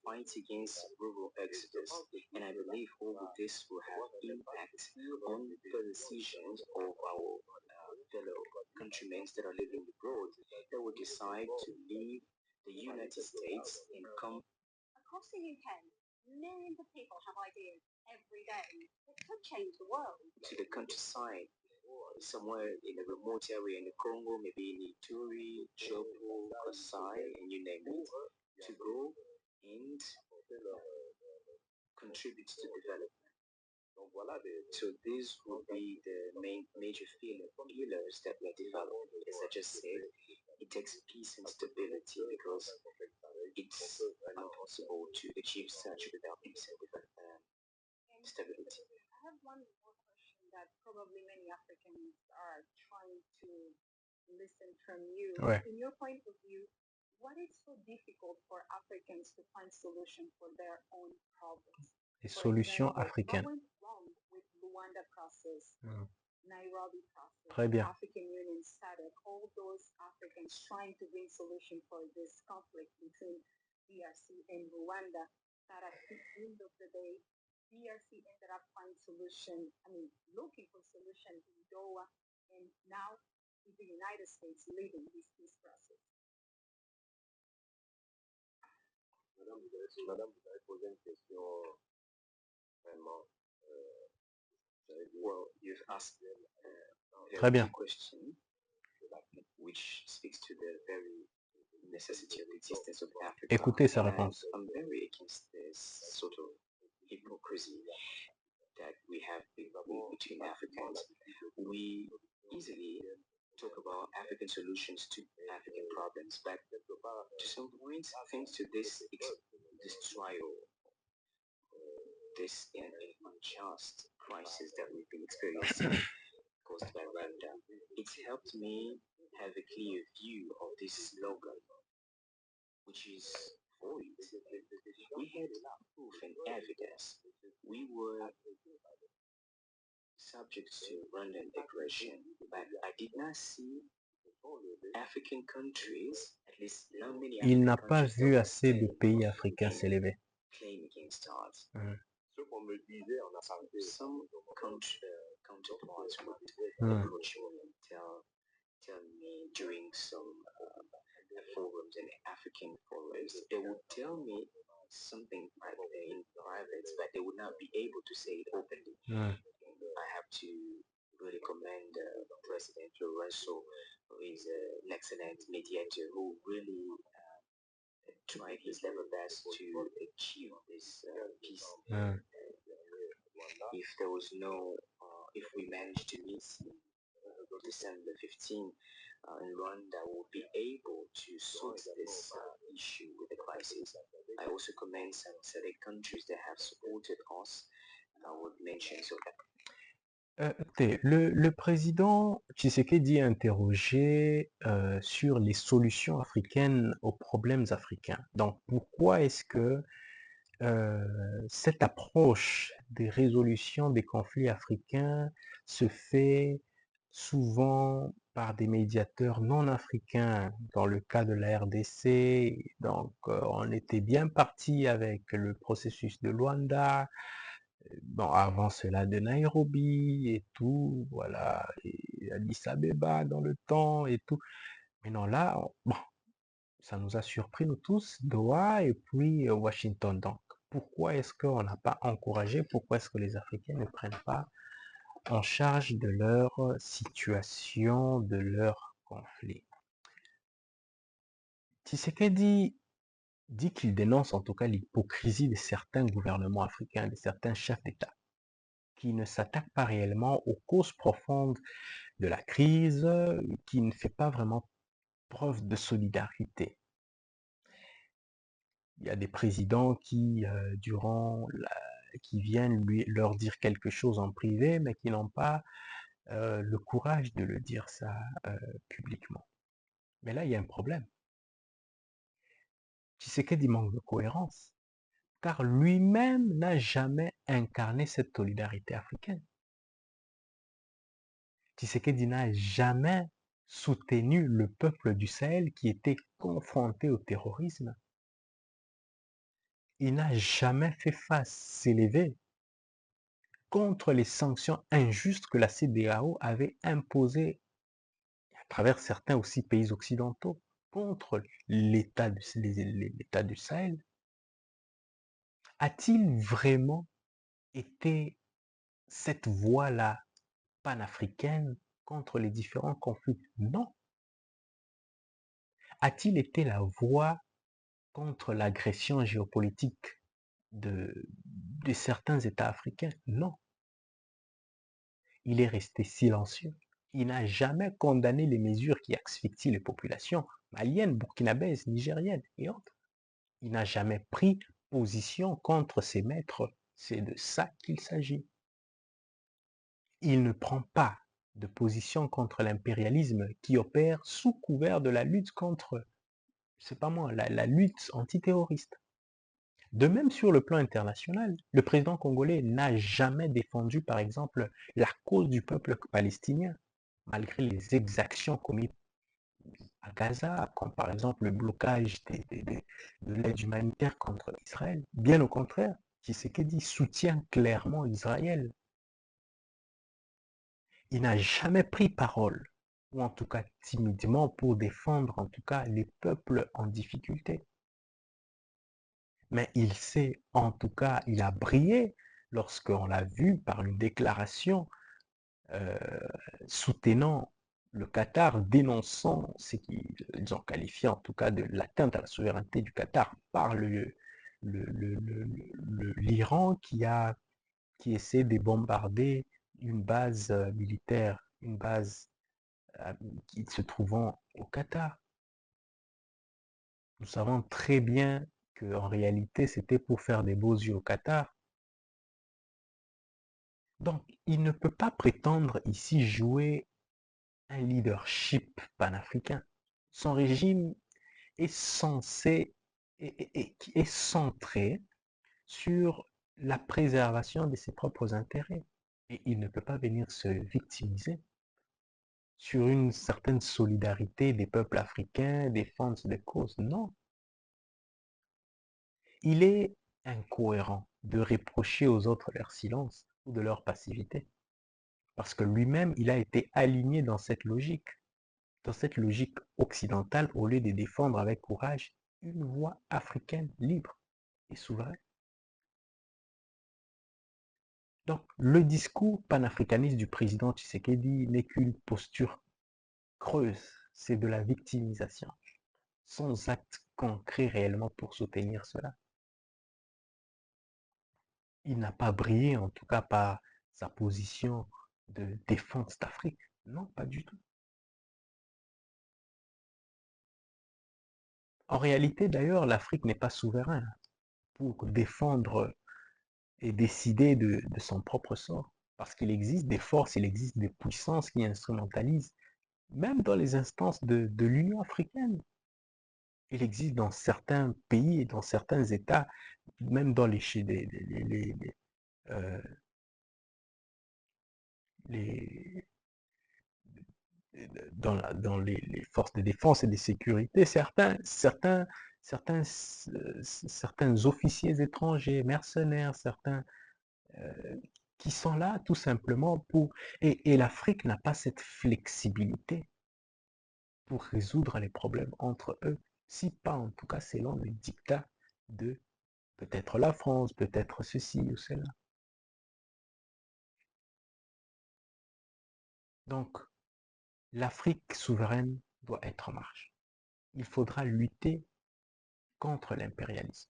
fight against rural exodus. And I believe all of this will have impact on the decisions of our fellow countrymen that are living abroad that will decide to leave the United States and come Across the UK, millions of people have ideas every day that could change the world. to the countryside, somewhere in a remote area in the Congo, maybe in Ituri, Chopo, Kasai, and you name it, to go and contribute to development. So these will be the main major pillars that we are developing. As I just said, it takes peace and stability because it's impossible to achieve such without peace and stability. I have one more question that probably many Africans are trying to listen from you. Ouais. In your point of view, what is so difficult for Africans to find solution for their own problems? Les For solutions example, africaines. what went wrong with Luanda process, Mm. Nairobi process, Très bien. African Union SADC, all those Africans trying to bring solution for this conflict between DRC and Rwanda, that at the end of the day, DRC ended up finding solution, looking for solution in Doha, and now is the United States leading this peace process. Madame, vous avez posé une question vraiment. Well, you've asked a Très very bien. key question, which speaks to the very necessity of existence of Africa. Écoutez sa And réponse. I'm very against this sort of hypocrisy that we have between Africans. We easily talk about African solutions to African problems, but to some point, thanks to this trial, this unjust crisis that we've been experiencing caused by Rwanda, it's helped me have a clear view of this slogan, which is void. We had proof and evidence. We were subject to Rwandan aggression, but I did not see African countries, at least not many Il African n'a pas countries that vu would assez de stand pays africains s'élever. claim against us. Ce qu'on me disait en assemblée, Some counterparts would Mm. approach me and tell me during some forums and African forums, they would tell me something in private, but they would not be able to say it openly. Mm. I have to really commend President Lorenzo, who is an excellent mediator who really tried his level best to achieve this peace. Mm. If there was no, if we managed to meet December 15 in Rwanda, we'll be able to sort this issue with the crisis. I also commend some select countries that have supported us. I would mention so that Écoutez, le président Tshisekedi est interrogé sur les solutions africaines aux problèmes africains. Donc, pourquoi est-ce que cette approche des résolutions des conflits africains se fait souvent par des médiateurs non africains? Dans le cas de la RDC, donc on était bien parti avec le processus de Luanda. Bon, avant cela de Nairobi et tout, voilà, et Addis Abeba dans le temps et tout. Maintenant là, bon, ça nous a surpris nous tous, Doha et puis Washington. Donc, pourquoi est-ce qu'on n'a pas encouragé, pourquoi est-ce que les Africains ne prennent pas en charge de leur situation, de leur conflit? Tshisekedi dit qu'il dénonce en tout cas l'hypocrisie de certains gouvernements africains, de certains chefs d'État, qui ne s'attaque pas réellement aux causes profondes de la crise, qui ne fait pas vraiment preuve de solidarité. Il y a des présidents qui, qui viennent leur dire quelque chose en privé, mais qui n'ont pas le courage de le dire ça publiquement. Mais là, il y a un problème. Tshisekedi manque de cohérence, car lui-même n'a jamais incarné cette solidarité africaine. Tshisekedi n'a jamais soutenu le peuple du Sahel qui était confronté au terrorisme. Il n'a jamais fait face, s'élever contre les sanctions injustes que la CEDEAO avait imposées à travers certains aussi pays occidentaux contre l'État du Sahel. A-t-il vraiment été cette voix-là panafricaine contre les différents conflits? Non. A-t-il été la voix contre l'agression géopolitique de certains États africains? Non. Il est resté silencieux. Il n'a jamais condamné les mesures qui asphyxient les populations maliennes, burkinabèses, nigériennes et autres. Il n'a jamais pris position contre ses maîtres. C'est de ça qu'il s'agit. Il ne prend pas de position contre l'impérialisme qui opère sous couvert de la lutte contre, c'est pas moi, la lutte antiterroriste. De même sur le plan international, le président congolais n'a jamais défendu, par exemple, la cause du peuple palestinien, malgré les exactions commises à Gaza, comme par exemple le blocage de l'aide humanitaire contre Israël. Bien au contraire, Tshisekedi soutient clairement Israël. Il n'a jamais pris parole, ou en tout cas timidement, pour défendre en tout cas les peuples en difficulté. Mais il sait, en tout cas, il a brillé lorsqu'on l'a vu par une déclaration soutenant le Qatar, dénonçant ce qu'ils ont qualifié en tout cas de l'atteinte à la souveraineté du Qatar par l'Iran qui essaie de bombarder une base militaire, une base qui se trouvant au Qatar. Nous savons très bien qu'en réalité, c'était pour faire des beaux yeux au Qatar. Donc, il ne peut pas prétendre ici jouer un leadership panafricain. Son régime est censé qui est centré sur la préservation de ses propres intérêts. Et il ne peut pas venir se victimiser sur une certaine solidarité des peuples africains, défendre des causes. Non. Il est incohérent de reprocher aux autres leur silence ou de leur passivité. Parce que lui-même, il a été aligné dans cette logique occidentale, au lieu de défendre avec courage une voix africaine libre et souveraine. Donc, le discours panafricaniste du président Tshisekedi n'est qu'une posture creuse, c'est de la victimisation, sans acte concret réellement pour soutenir cela. Il n'a pas brillé, en tout cas par sa position de défense d'Afrique. Non, pas du tout. En réalité, d'ailleurs, l'Afrique n'est pas souveraine pour défendre et décider de son propre sort. Parce qu'il existe des forces, il existe des puissances qui instrumentalisent, même dans les instances de l'Union africaine. Il existe dans certains pays et dans certains États, même dans euh, les- dans les forces de défense et de sécurité, certains officiers étrangers, mercenaires, certains euh, qui sont là tout simplement pour... Et l'Afrique n'a pas cette flexibilité pour résoudre les problèmes entre eux, si pas en tout cas selon le dictat de peut-être la France, peut-être ceci ou cela. Donc, l'Afrique souveraine doit être en marche. Il faudra lutter contre l'impérialisme.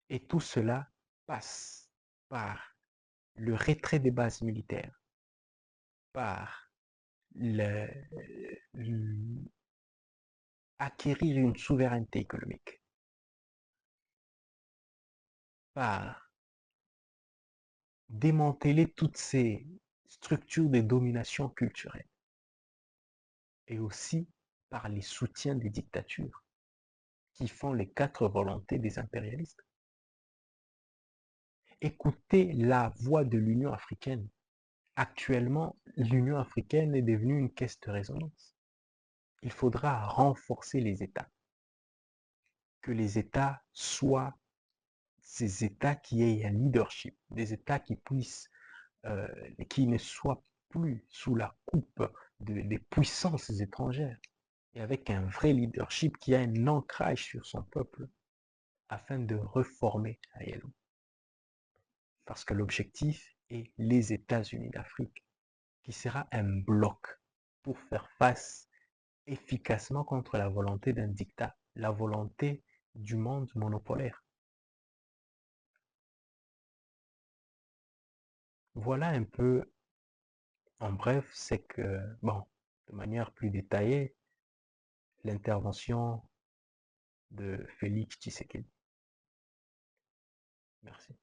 Et tout cela passe par le retrait des bases militaires, par acquérir une souveraineté économique, par démanteler toutes ces structures de domination culturelle et aussi par les soutiens des dictatures qui font les quatre volontés des impérialistes. Écoutez la voix de l'Union africaine. Actuellement, l'Union africaine est devenue une caisse de résonance. Il faudra renforcer les États. Que les États soient ces États qui aient un leadership, des États qui puissent, qui ne soient plus sous la coupe des puissances étrangères, et avec un vrai leadership qui a un ancrage sur son peuple afin de reformer réellement. Parce que l'objectif est les États-Unis d'Afrique, qui sera un bloc pour faire face efficacement contre la volonté d'un dictat, la volonté du monde monopolaire. Voilà un peu, en bref, c'est que, bon, de manière plus détaillée, l'intervention de Félix Tshisekedi. Merci.